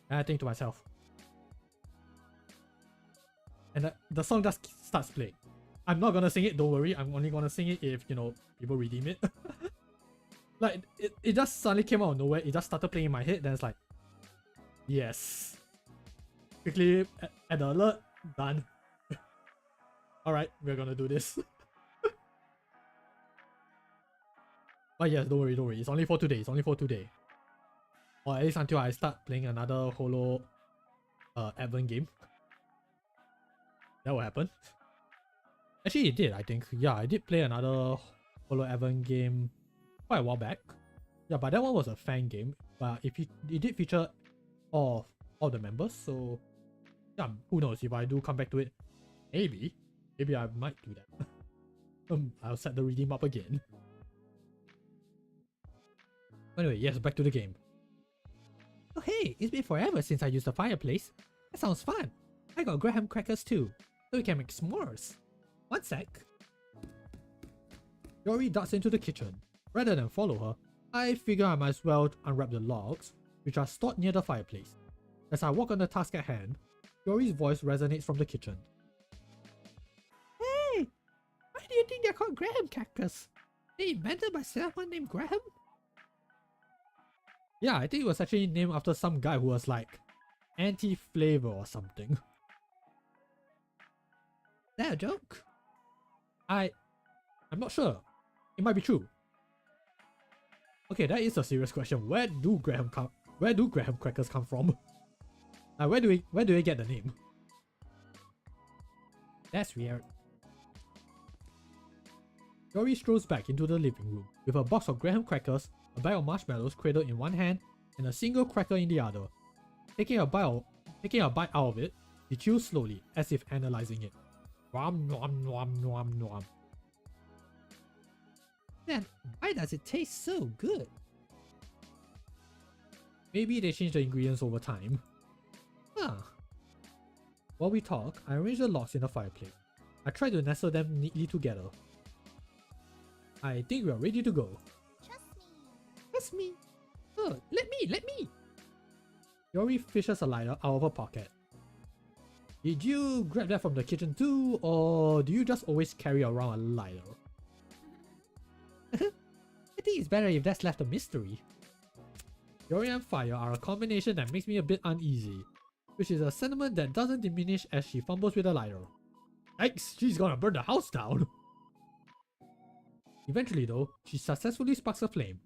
And I think to myself, and the song just starts playing. I'm not gonna sing it, don't worry. I'm only gonna sing it if, people redeem it. Like, it just suddenly came out of nowhere. It just started playing in my head. Then it's like, yes. Quickly add the alert. Done. Alright, we're gonna do this. But yes, don't worry. It's only for today. Or at least until I start playing another Holo Advent game. That will happen. Actually, it did, I think. Yeah, I did play another Holo Advent game quite a while back. Yeah, but that one was a fan game. But it did feature all the members. So yeah, who knows, if I do come back to it, maybe I might do that. I'll set the redeem up again. Anyway, yes, back to the game. Oh hey, it's been forever since I used the fireplace. That sounds fun. I got graham crackers too, so we can make s'mores. One sec. Shiori darts into the kitchen. Rather than follow her, I figure I might as well unwrap the logs, which are stored near the fireplace. As I walk on the task at hand, Shiori's voice resonates from the kitchen. think they're called graham crackers. They invented by someone named Graham? Yeah, I think it was actually named after some guy who was like anti-flavor or something. Is that a joke? I'm not sure. It might be true. Okay, that is a serious question. Where do graham crackers come from? Where do we get the name? That's weird. Shiori strolls back into the living room with a box of graham crackers, a bag of marshmallows cradled in one hand, and a single cracker in the other. Taking a bite out of it, she chews slowly, as if analyzing it. Nom nom nom nom nom. Man, why does it taste so good? Maybe they changed the ingredients over time. Huh. While we talk, I arrange the logs in the fireplace. I try to nestle them neatly together. I think we are ready to go. Trust me. That's me. Oh, let me. Shiori fishes a lighter out of her pocket. Did you grab that from the kitchen too, or do you just always carry around a lighter? I think it's better if that's left a mystery. Shiori and fire are a combination that makes me a bit uneasy, which is a sentiment that doesn't diminish as she fumbles with a lighter. Yikes, she's gonna burn the house down! Eventually though, she successfully sparks a flame.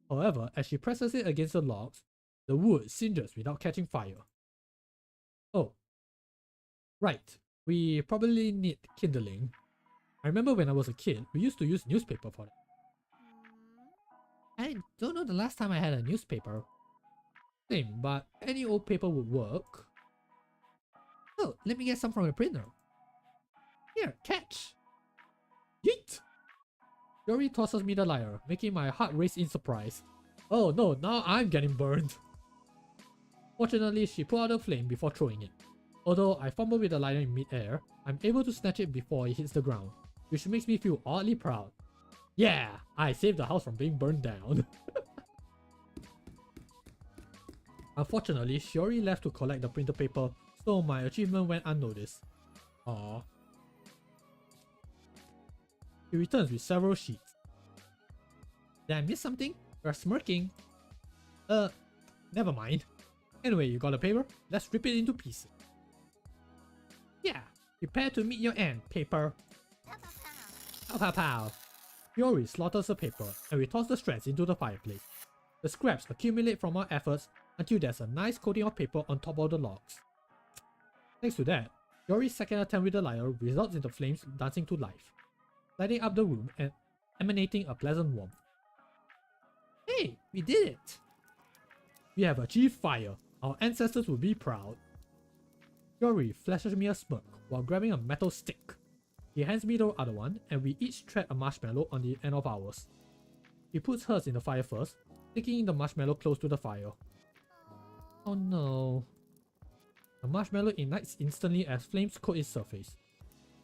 However, as she presses it against the logs, the wood singes without catching fire. Oh. Right, we probably need kindling. I remember when I was a kid, we used to use newspaper for that. I don't know the last time I had a newspaper. Same, but any old paper would work. Oh, let me get some from the printer. Here, catch! Yeet! Shiori tosses me the lighter, making my heart race in surprise. Oh no, now I'm getting burned. Fortunately, she put out the flame before throwing it. Although I fumble with the lighter in mid-air, I'm able to snatch it before it hits the ground, which makes me feel oddly proud. Yeah, I saved the house from being burned down. Unfortunately, Shiori left to collect the printer paper, so my achievement went unnoticed. Aww. He returns with several sheets. Did I miss something? You're smirking. Never mind. Anyway, you got a paper? Let's rip it into pieces. Yeah, prepare to meet your end, paper. Pow, pow, pow. Pow pow pow. Shiori slaughters the paper, and we toss the shreds into the fireplace. The scraps accumulate from our efforts until there's a nice coating of paper on top of the logs. Thanks to that, Shiori's second attempt with the lighter results in the flames dancing to life, lighting up the room and emanating a pleasant warmth. Hey, we did it! We have achieved fire. Our ancestors will be proud. Shiori flashes me a smirk while grabbing a metal stick. He hands me the other one, and we each thread a marshmallow on the end of ours. He puts hers in the fire first, sticking the marshmallow close to the fire. Oh no. The marshmallow ignites instantly as flames coat its surface.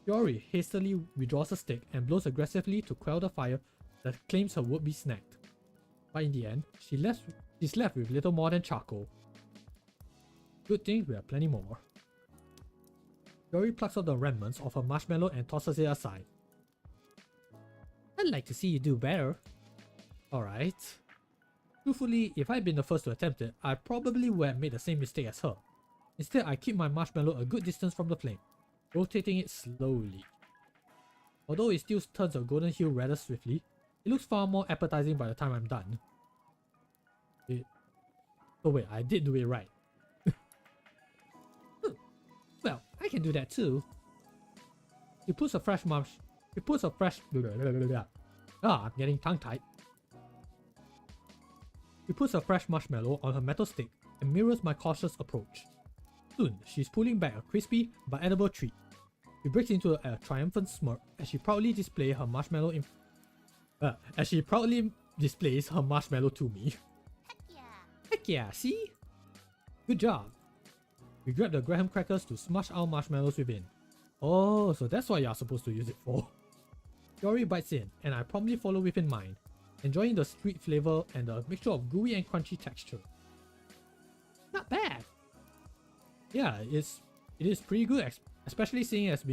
Shiori hastily withdraws a stick and blows aggressively to quell the fire that claims her would be snagged. But in the end, she's left with little more than charcoal. Good thing we have plenty more. Shiori plucks out the remnants of her marshmallow and tosses it aside. I'd like to see you do better. Alright. Truthfully, if I'd been the first to attempt it, I probably would have made the same mistake as her. Instead, I keep my marshmallow a good distance from the flame, rotating it slowly. Although it still turns a golden hue rather swiftly, it looks far more appetizing by the time I'm done. Oh wait, I did do it right. Well, I can do that too. He puts a fresh I'm getting tongue-tied. He puts a fresh marshmallow on her metal stick and mirrors my cautious approach. Soon, she's pulling back a crispy but edible treat. She breaks into a triumphant smirk as she proudly displays her marshmallow to me. Heck yeah. Heck yeah, see? Good job. We grab the graham crackers to smash our marshmallows within. Oh, so that's what you're supposed to use it for. Shiori bites in, and I promptly follow within mine, enjoying the sweet flavor and the mixture of gooey and crunchy texture. Not bad. Yeah, it is pretty good, especially seeing as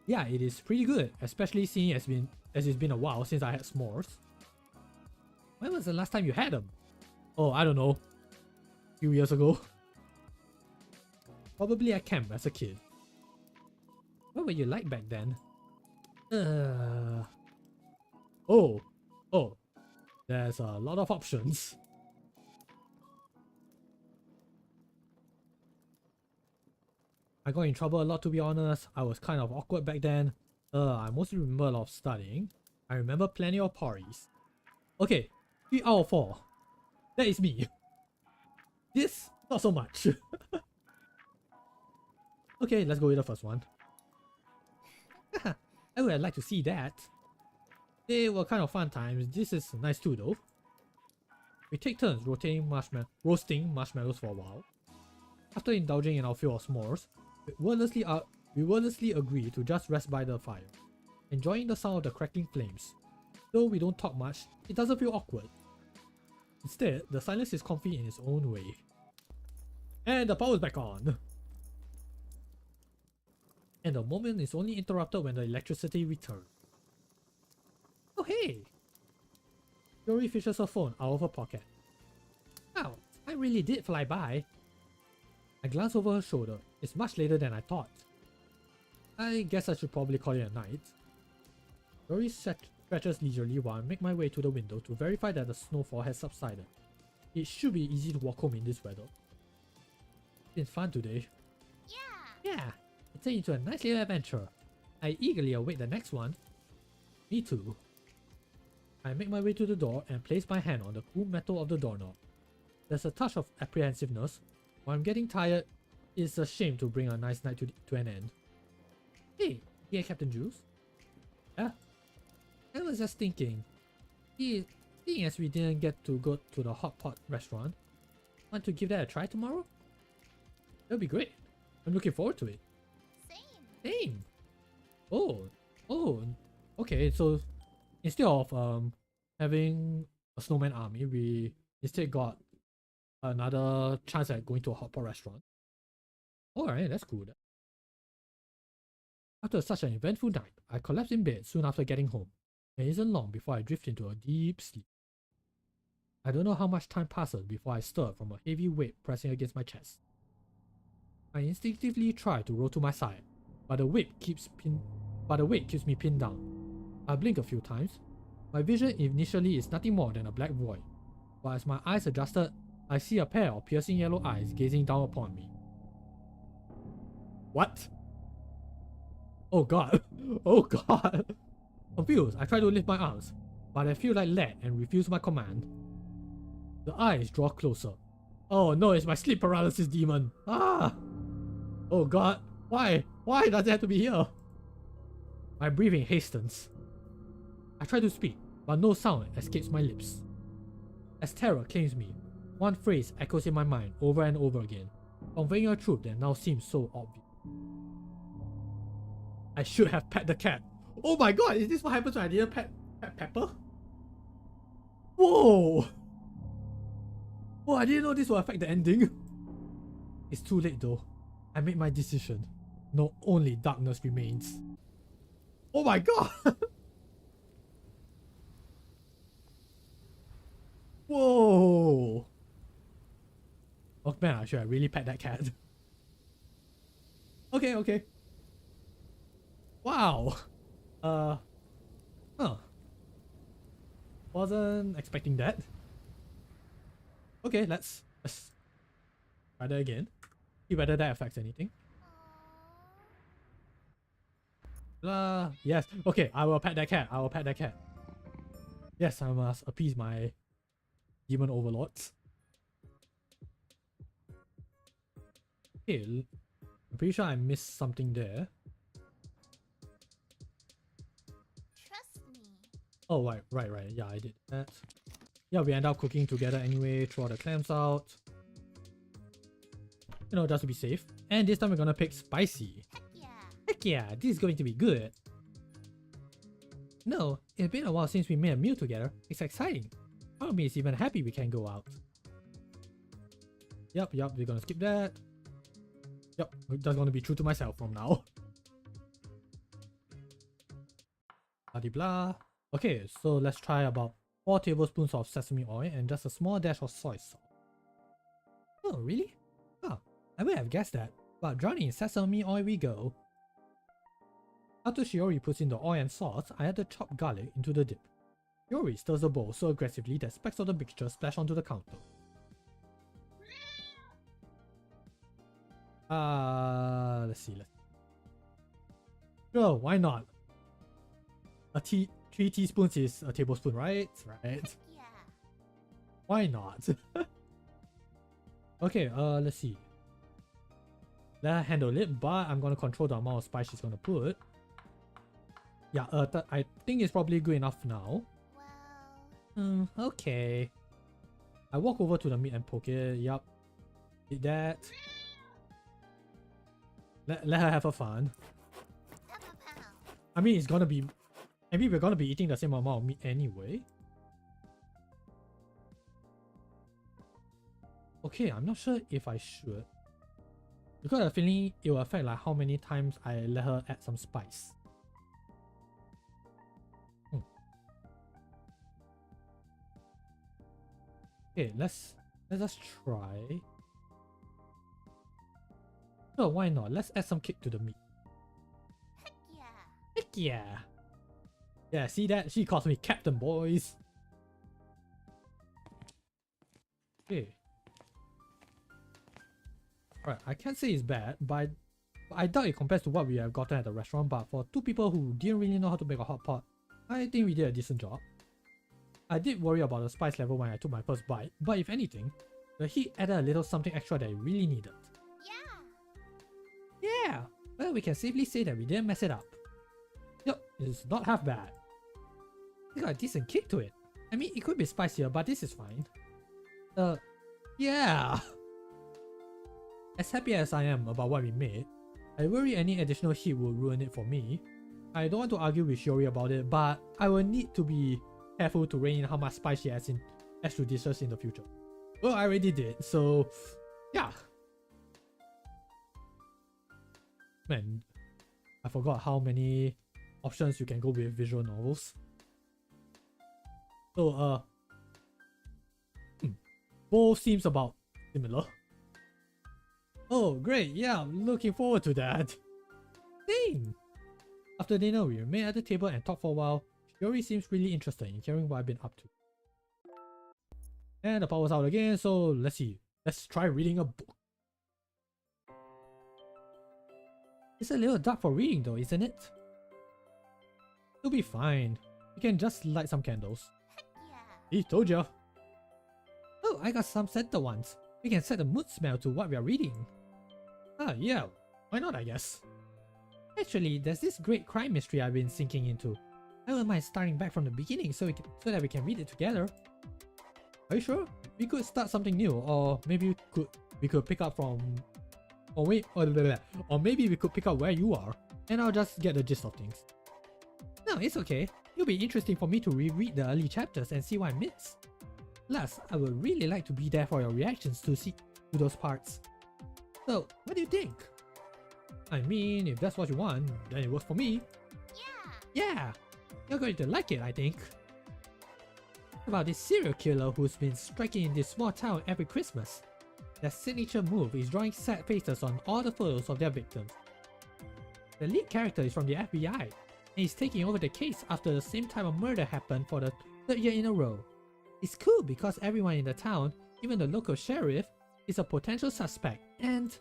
Yeah, it is pretty good, especially seeing as it's been a while since I had s'mores. When was the last time you had them? Oh, I don't know. A few years ago. Probably at camp as a kid. What were you like back then? Oh. There's a lot of options. I got in trouble a lot, to be honest. I was kind of awkward back then. I mostly remember a lot of studying. I remember plenty of parties. Okay, 3 out of 4. That is me. This, not so much. Okay, let's go with the first one. I would like to see that. They were kind of fun times. This is nice too though. We take turns roasting marshmallows for a while. After indulging in our fill of s'mores, we wordlessly agree to just rest by the fire, enjoying the sound of the crackling flames. Though we don't talk much, it doesn't feel awkward. Instead, the silence is comfy in its own way. And the power is back on. And the moment is only interrupted when the electricity returns. Oh hey! Shiori fishes her phone out of her pocket. Wow, time really did fly by. I glance over her shoulder. It's much later than I thought. I guess I should probably call it a night. Shiori stretches leisurely while I make my way to the window to verify that the snowfall has subsided. It should be easy to walk home in this weather. It's been fun today. Yeah, it turned into a nice little adventure. I eagerly await the next one. Me too. I make my way to the door and place my hand on the cool metal of the doorknob. There's a touch of apprehensiveness. While I'm getting tired, it's a shame to bring a nice night to an end. Hey, yeah, Capt-Jules? Yeah? I was just thinking, seeing as we didn't get to go to the hot pot restaurant, want to give that a try tomorrow? That'll be great. I'm looking forward to it. Same. Oh, okay, so instead of having a snowman army, we instead got another chance at going to a hot pot restaurant. Alright, that's cool. After such an eventful night, I collapse in bed soon after getting home. It isn't long before I drift into a deep sleep. I don't know how much time passes before I stir from a heavy weight pressing against my chest. I instinctively try to roll to my side, but the weight keeps me pinned down. I blink a few times. My vision initially is nothing more than a black void, but as my eyes adjusted, I see a pair of piercing yellow eyes gazing down upon me. What? Oh god. Oh god. Confused, I try to lift my arms, but I feel like lead and refuse my command. The eyes draw closer. Oh no, it's my sleep paralysis demon. Ah! Oh god, why? Why does it have to be here? My breathing hastens. I try to speak, but no sound escapes my lips. As terror claims me, one phrase echoes in my mind over and over again, conveying a truth that now seems so obvious. I should have pet the cat. Oh my god, is this what happens when I didn't pet Pepper? Whoa! Oh, I didn't know this would affect the ending. It's too late though. I made my decision. No, only darkness remains. Oh my god! Whoa! Oh man, I should have really pet that cat. Okay. Wow. Huh. Wasn't expecting that. Okay, let's try that again. See whether that affects anything. Yes. Okay, I will pet that cat. Yes, I must appease my demon overlords. Okay, I'm pretty sure I missed something there. Trust me. Oh, right. Yeah, I did that. Yeah, we end up cooking together anyway, throw all the clams out. You know, just to be safe. And this time we're gonna pick spicy. Heck yeah, this is going to be good. No, it's been a while since we made a meal together. It's exciting. Part of me is even happy we can go out. Yup, we're gonna skip that. Yup, I'm just gonna be true to myself from now. Blah blah. Okay, so let's try about 4 tablespoons of sesame oil and just a small dash of soy sauce. Oh, really? Oh, I would have guessed that, but drowning in sesame oil we go. After Shiori puts in the oil and sauce, I add the chopped garlic into the dip. Shiori stirs the bowl so aggressively that specks of the mixture splash onto the counter. Let's see. Sure, why not? 3 teaspoons is a tablespoon, right? Right. Yeah. Why not? Okay, let's see. Let her handle it, but I'm gonna control the amount of spice she's gonna put. Yeah, I think it's probably good enough now. Well. Okay. I walk over to the meat and poke it. Yup. Did that. Let her have her fun. I mean, it's gonna be... I mean, we're gonna be eating the same amount of meat anyway. Okay, I'm not sure if I should. Because I have a feeling it will affect like how many times I let her add some spice. Okay, let's just try. Oh, why not? Let's add some kick to the meat. Heck yeah. Heck yeah! Yeah, see that? She calls me Captain, boys! Okay. Alright, I can't say it's bad, but I doubt it compares to what we have gotten at the restaurant, but for 2 people who didn't really know how to make a hot pot, I think we did a decent job. I did worry about the spice level when I took my first bite, but if anything, the heat added a little something extra that I really needed. Yeah. Yeah, well, we can safely say that we didn't mess it up. Yup, it's not half bad. It got a decent kick to it. I mean, it could be spicier, but this is fine. Yeah! As happy as I am about what we made, I worry any additional heat will ruin it for me. I don't want to argue with Shiori about it, but I will need to be careful to rein in how much spice she adds to dishes in the future. Well, I already did, so yeah. Man, I forgot how many options you can go with visual novels. So, both seems about similar. Oh, great, yeah, I'm looking forward to that. Same! After dinner, we remain at the table and talk for a while. Shiori seems really interested in hearing what I've been up to. And the power's out again, so let's see. Let's try reading a book. It's a little dark for reading though, isn't it? It'll be fine. We can just light some candles. Heck yeah. He told ya. Oh, I got some scented ones. We can set the mood smell to what we are reading. Ah, yeah. Why not, I guess. Actually, there's this great crime mystery I've been sinking into. I wouldn't mind starting back from the beginning so that we can read it together. Are you sure? We could start something new, or maybe we could pick up from... Or maybe we could pick up where you are, and I'll just get the gist of things. No, it's okay. It'll be interesting for me to reread the early chapters and see what I missed. Plus, I would really like to be there for your reactions to those parts. So, what do you think? I mean, if that's what you want, then it works for me. Yeah, you're going to like it, I think. About this serial killer who's been striking in this small town every Christmas. Their signature move is drawing sad faces on all the photos of their victims. The lead character is from the FBI, and he's taking over the case after the same time a murder happened for the 3rd year in a row. It's cool because everyone in the town, even the local sheriff, is a potential suspect, and...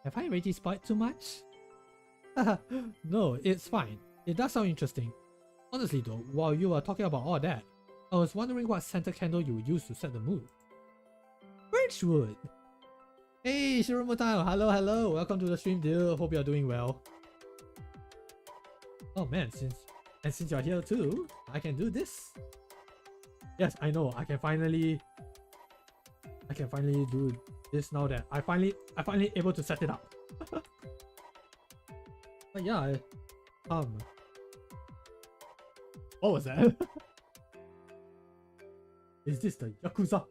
Have I already spoiled too much? No, it's fine. It does sound interesting. Honestly though, while you were talking about all that, I was wondering what scented candle you would use to set the mood. Birchwood! Hey, Shiromutao! Hello! Welcome to the stream, dude. Hope you're doing well. Oh man, since you're here too, I can do this. Yes, I know. I can finally do this now that I finally able to set it up. But yeah, what was that? Is this the Yakuza?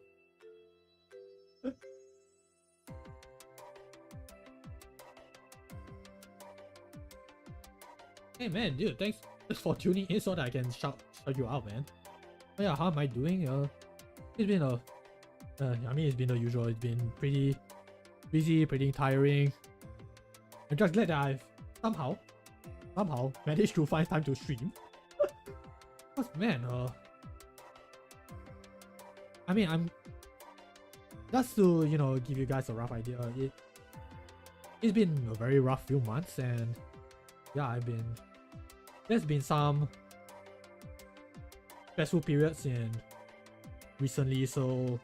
Hey man, dude, thanks just for tuning in so that I can shout you out, man. But yeah, how am I doing? It's been a, I mean, it's been the usual. It's been pretty busy, pretty tiring. I'm just glad that I've somehow managed to find time to stream. Cause man, I mean, I'm just to give you guys a rough idea. It's been a very rough few months, and yeah, there's been some stressful periods in recently, so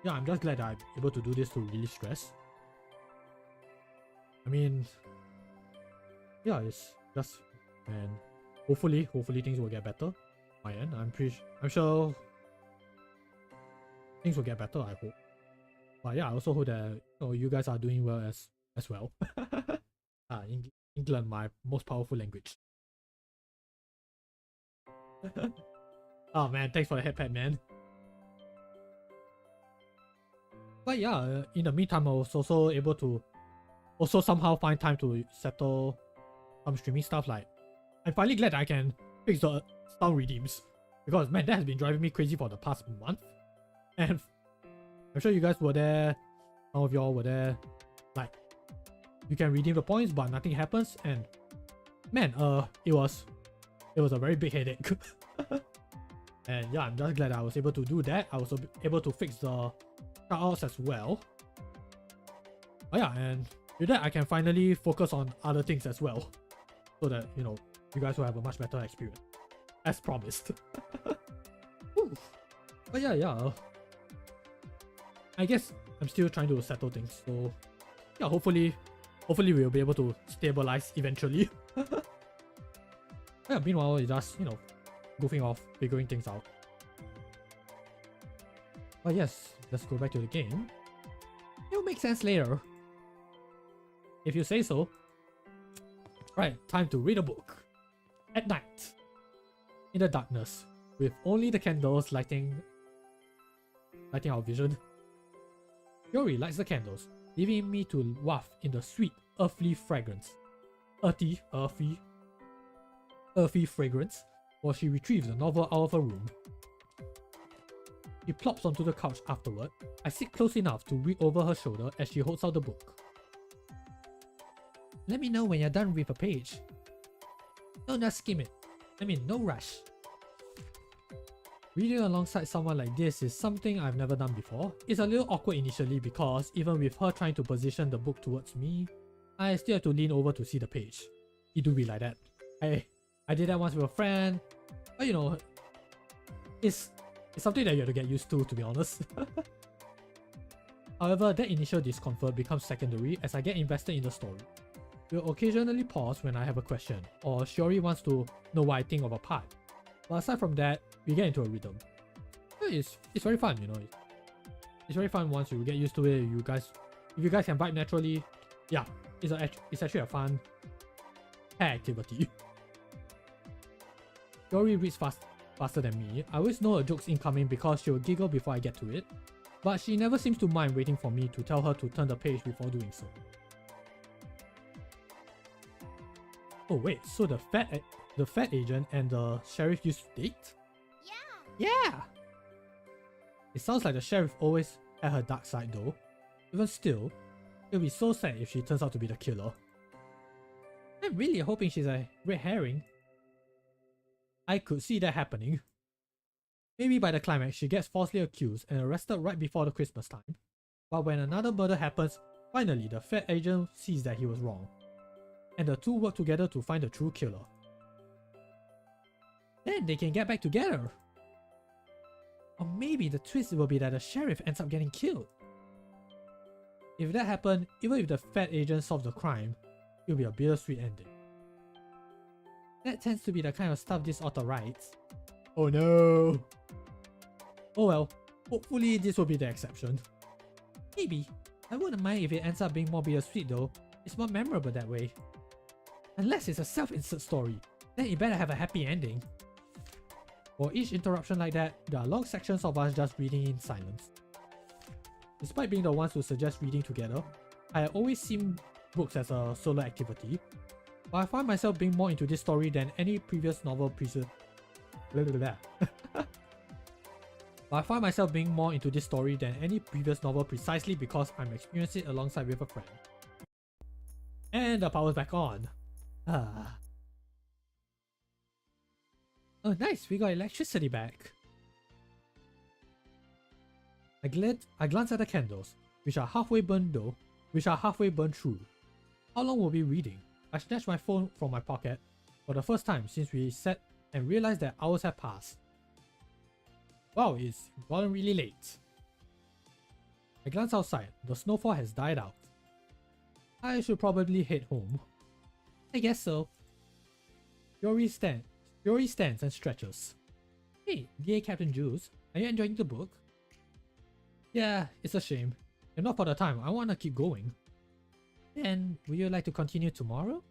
yeah, I'm just glad that I'm able to do this to release stress. I mean, yeah, it's just, and hopefully things will get better. My end, I'm sure things will get better. I hope. But yeah, I also hope that you guys are doing well as well. England, my most powerful language. Oh man, thanks for the headpad, man. But yeah, in the meantime, I was also able to somehow find time to settle some streaming stuff. Like, I'm finally glad I can fix the sound redeems, because man, that has been driving me crazy for the past month. And I'm sure you guys were there, some of y'all were there. Like, you can redeem the points, but nothing happens, and man, it was a very big headache. And yeah, I'm just glad I was able to do that. I was able to fix the shoutouts as well. Oh yeah, and with that, I can finally focus on other things as well, so that you guys will have a much better experience, as promised. But yeah, I guess I'm still trying to settle things. So yeah, hopefully we'll be able to stabilize eventually. Yeah, meanwhile, it's just goofing off, figuring things out. But yes, let's go back to the game. It'll make sense later, if you say so. Right, time to read a book. At night, in the darkness, with only the candles lighting our vision. Shiori lights the candles, leaving me to waft in the sweet, earthly fragrance. Earthy fragrance, while she retrieves the novel out of her room. She plops onto the couch afterward. I sit close enough to read over her shoulder as she holds out the book. Let me know when you're done with a page. Don't just skim it. I mean, no rush. Reading alongside someone like this is something I've never done before. It's a little awkward initially because even with her trying to position the book towards me, I still have to lean over to see the page. It do be like that. I did that once with a friend, but it's something that you have to get used to be honest. However, that initial discomfort becomes secondary as I get invested in the story. We'll occasionally pause when I have a question, or Shiori wants to know what I think of a part. But aside from that, we get into a rhythm. It's very fun, It's very fun once you get used to it. If you guys can vibe naturally, yeah, it's actually a fun pair activity. Shiori reads faster than me. I always know her joke's incoming because she'll giggle before I get to it, but she never seems to mind waiting for me to tell her to turn the page before doing so. Oh wait, so the fat agent and the sheriff used to date? Yeah! It sounds like the sheriff always had her dark side though. Even still, it'll be so sad if she turns out to be the killer. I'm really hoping she's a red herring. I could see that happening. Maybe by the climax she gets falsely accused and arrested right before the Christmas time. But when another murder happens, finally the fat agent sees that he was wrong. And the two work together to find the true killer. Then they can get back together. Or maybe the twist will be that the sheriff ends up getting killed. If that happened, even if the fat agent solves the crime, it'll be a bittersweet ending. That tends to be the kind of stuff this author writes. Oh no! Oh well, hopefully this will be the exception. Maybe. I wouldn't mind if it ends up being more bittersweet though. It's more memorable that way. Unless it's a self-insert story, then it better have a happy ending. For each interruption like that, there are long sections of us just reading in silence. Despite being the ones who suggest reading together, I have always seen books as a solo activity. But I find myself being more into this story than any previous novel But I find myself being more into this story than any previous novel precisely because I'm experiencing it alongside with a friend. And the power's back on. Ah. Oh nice, we got electricity back. I glance at the candles, which are halfway burned through. How long were we reading? I snatched my phone from my pocket for the first time since we sat and realized that hours had passed. Wow, it's gotten really late. I glance outside. The snowfall has died out. I should probably head home. I guess so. Shiori stands and stretches. Hey, dear Capt-Jules, are you enjoying the book? Yeah, it's a shame. If not for the time, I want to keep going. Then, would you like to continue tomorrow?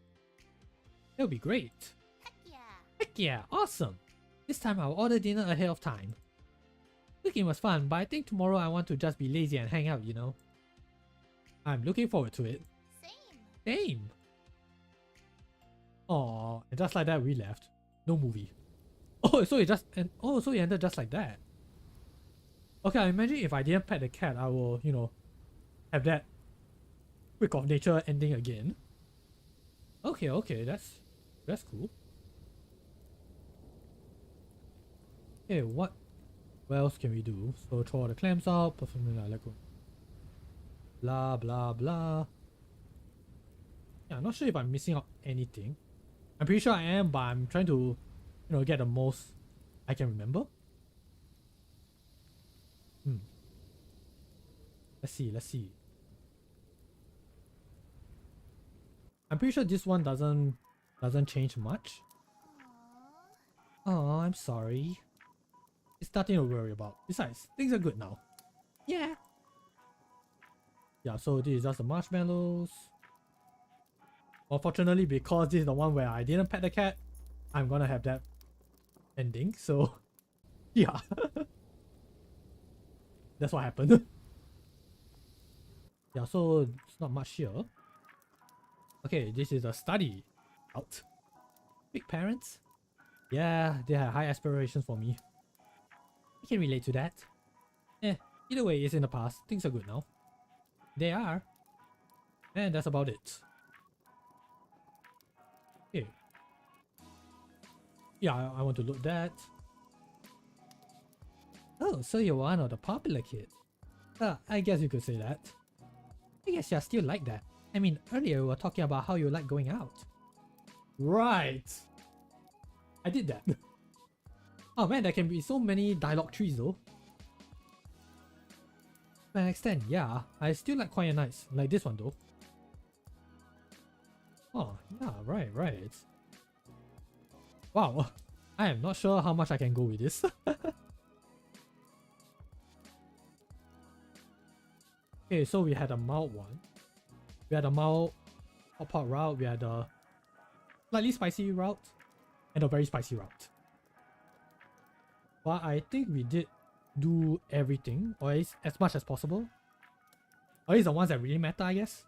That would be great. Heck yeah. Heck yeah, awesome. This time I'll order dinner ahead of time. Cooking was fun, but I think tomorrow I want to just be lazy and hang out, you know. I'm looking forward to it. Same. Aww, and just like that we left. No movie. Oh, so it ended just like that. Okay, I imagine if I didn't pet the cat, I will, you know, have that freak of nature ending again. Okay, that's cool. Okay, what else can we do? So throw all the clams out, put something like let go. Blah blah blah. Yeah, I'm not sure if I'm missing out anything. I'm pretty sure I am, but I'm trying to, you know, get the most I can remember. Let's see. I'm pretty sure this one doesn't change much. Oh, I'm sorry. It's nothing to worry about. Besides, things are good now. Yeah. Yeah, so this is just the marshmallows. Unfortunately, because this is the one where I didn't pet the cat, I'm gonna have that ending, so yeah. That's what happened. Yeah, so it's not much here. Okay, this is a study out. Big parents? Yeah, they have high aspirations for me. I can relate to that. Either way, it's in the past. Things are good now. They are. And that's about it. Okay. Yeah, I want to look that. Oh, so you're one of the popular kids. I guess you could say that. I guess you're still like that. I mean, earlier we were talking about how you like going out. Right. I did that. Oh man, there can be so many dialogue trees though. To an extent, yeah. I still like quiet nights, like this one though. Oh, yeah, right. Wow. I am not sure how much I can go with this. Okay, so we had a mild one. We had a mild hot pot route, we had a slightly spicy route, and a very spicy route. But I think we did do everything, or at least as much as possible. Or at least the ones that really matter, I guess.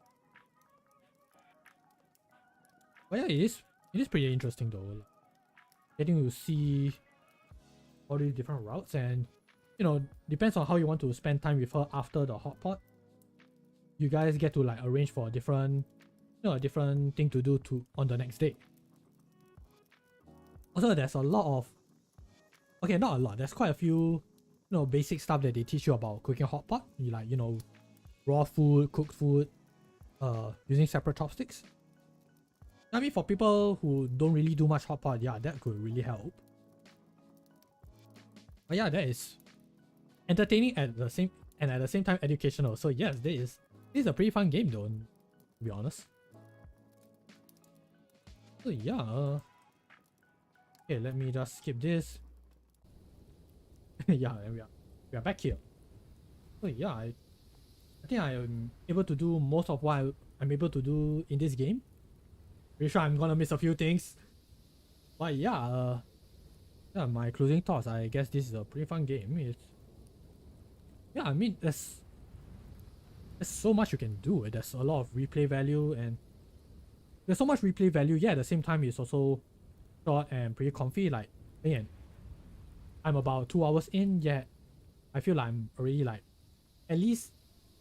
But yeah, it is pretty interesting though. Getting to see all these different routes, and you know, depends on how you want to spend time with her after the hot pot. You guys get to like arrange for a different, you know, a different thing to do on the next day. Also, there's a lot of, okay, not a lot, there's quite a few, you know, basic stuff that they teach you about cooking hot pot. You like, you know, raw food, cooked food, using separate chopsticks. I mean, for people who don't really do much hot pot, yeah, that could really help. But yeah, that is entertaining at the same time educational. So yes, this is a pretty fun game though, to be honest. So yeah. Okay, let me just skip this. Yeah, and we are back here. So yeah, I think I am able to do most of what I'm able to do in this game. Pretty sure I'm gonna miss a few things. But yeah, yeah, my closing thoughts. I guess this is a pretty fun game. Yeah, I mean, there's so much you can do. There's a lot of replay value, and there's so much replay value. Yeah, at the same time, it's also short and pretty comfy. Like, again, I'm about 2 hours in, yet I feel like I'm already like at least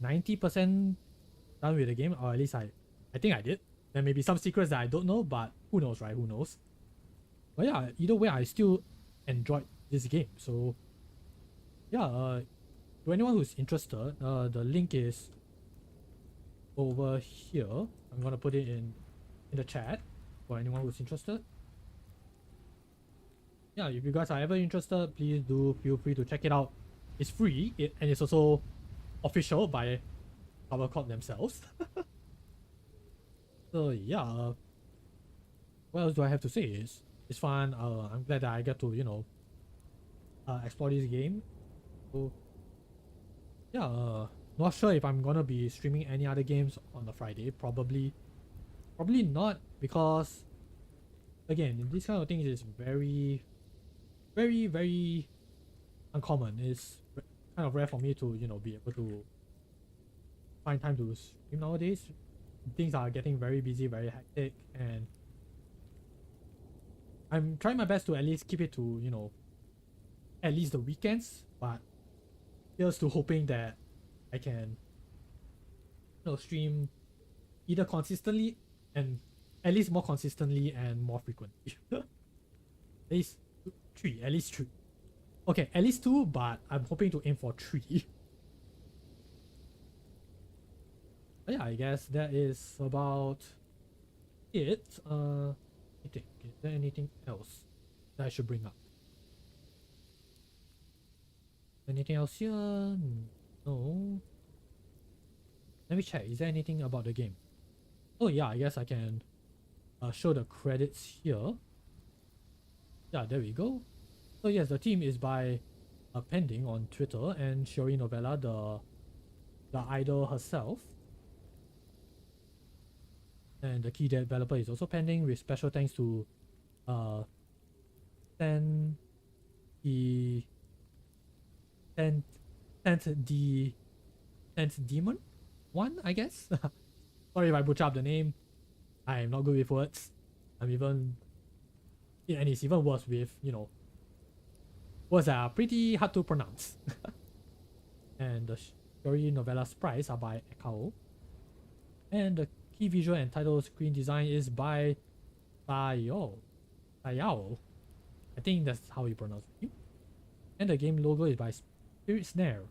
90% done with the game, or at least I think I did. There may be some secrets that I don't know, but who knows, right? Who knows? But yeah, either way, I still enjoyed this game. So yeah, to anyone who's interested, the link is over here. I'm gonna put it in the chat for anyone who's interested. Yeah, if you guys are ever interested, please do feel free to check it out. It's free, and it's also official by Covercorp themselves. So yeah, what else do I have to say? It's fun. I'm glad that I get to, you know, explore this game. So yeah, not sure if I'm gonna be streaming any other games on the Friday. Probably not, because again, this kind of thing is very uncommon. It's kind of rare for me to, you know, be able to find time to stream nowadays. Things are getting very busy, very hectic, and I'm trying my best to at least keep it to, you know, at least the weekends, but here's to hoping that I can, you know, stream either consistently and at least more consistently and more frequently. At least at least three. Okay, at least two, but I'm hoping to aim for three. But yeah, I guess that is about it. Let me think. Is there anything else that I should bring up? Anything else here? No. Let me check. Is there anything about the game? Oh yeah, I guess I can show the credits here. Yeah, there we go. So yes, the team is by Pending on Twitter, and Shiori Novella, the idol herself. And the key developer is also Pending, with special thanks to Ten Demon one, I guess. Sorry if I butcher up the name. I am not good with words. I'm even, yeah, and it's even worse with, you know, words that are pretty hard to pronounce. And the Shiori Novella sprites are by Ekao. And the key visual and title screen design is by Sayao. I think that's how you pronounce it. And the game logo is by Spirit Snare,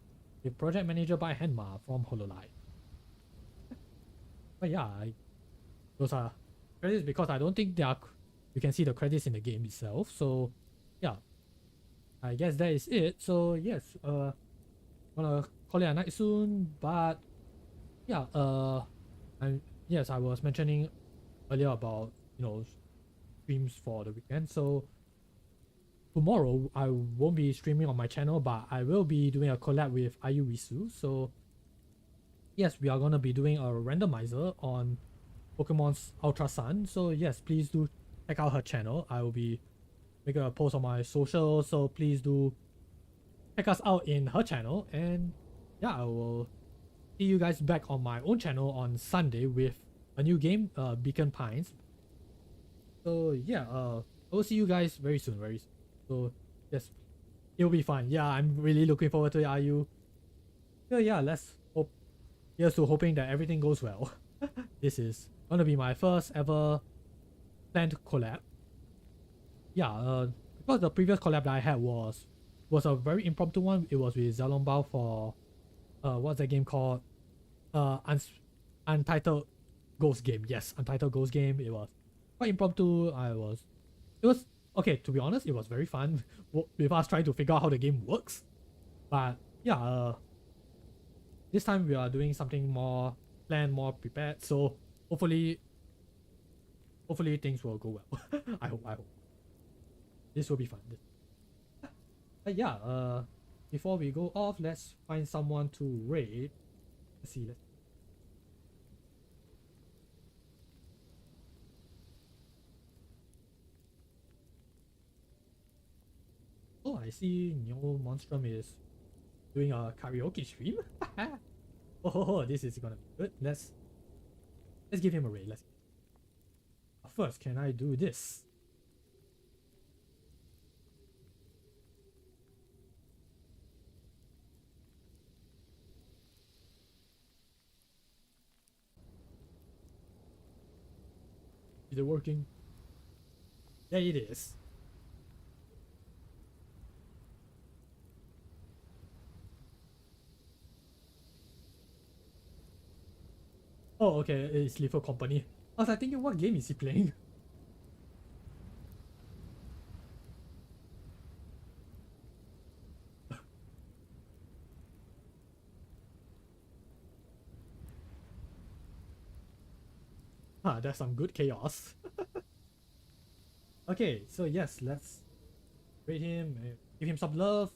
with project manager by Henma from Hololive. But yeah, those are credits, because I don't think you can see the credits in the game itself. So yeah, I guess that is it. So yes, gonna call it a night soon. But yeah, yes, I was mentioning earlier about, you know, streams for the weekend. So tomorrow I won't be streaming on my channel, but I will be doing a collab with Ayu Wisu. So yes, we are gonna be doing a randomizer on Pokemon's Ultra Sun. So yes, please do check out her channel. I will be making a post on my social, so please do check us out in her channel. And yeah, I will see you guys back on my own channel on Sunday with a new game, Beacon Pines. So yeah, I will see you guys very soon, So yes, it'll be fun. Yeah, I'm really looking forward to it, Ayu. So yeah, let's hope. Here's to hoping that everything goes well. This is gonna be my first ever planned collab. Yeah, because the previous collab that I had was a very impromptu one. It was with Zalongbao for what's that game called? Untitled Ghost Game. Yes, Untitled Ghost Game. It was quite impromptu. It was okay, to be honest. It was very fun with us trying to figure out how the game works. But yeah, this time we are doing something more planned, more prepared. So hopefully things will go well. I hope. This will be fun. But yeah, before we go off, let's find someone to raid. Let's see. Oh, I see Neo Monstrum is doing a karaoke stream. Oh, this is gonna be good. Let's give him a raid. first, can I do this? Is it working? Yeah, it is. Oh, okay, it's Lethal Company. I was like thinking, what game is he playing? Ah, that's some good chaos. Okay, so yes, let's rate him, give him some love,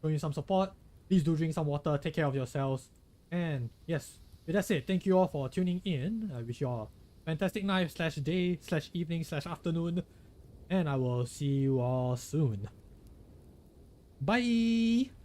show him some support. Please do drink some water, take care of yourselves. And yes, with that said, thank you all for tuning in. I wish you all a fantastic night slash day slash evening slash afternoon. And I will see you all soon. Bye!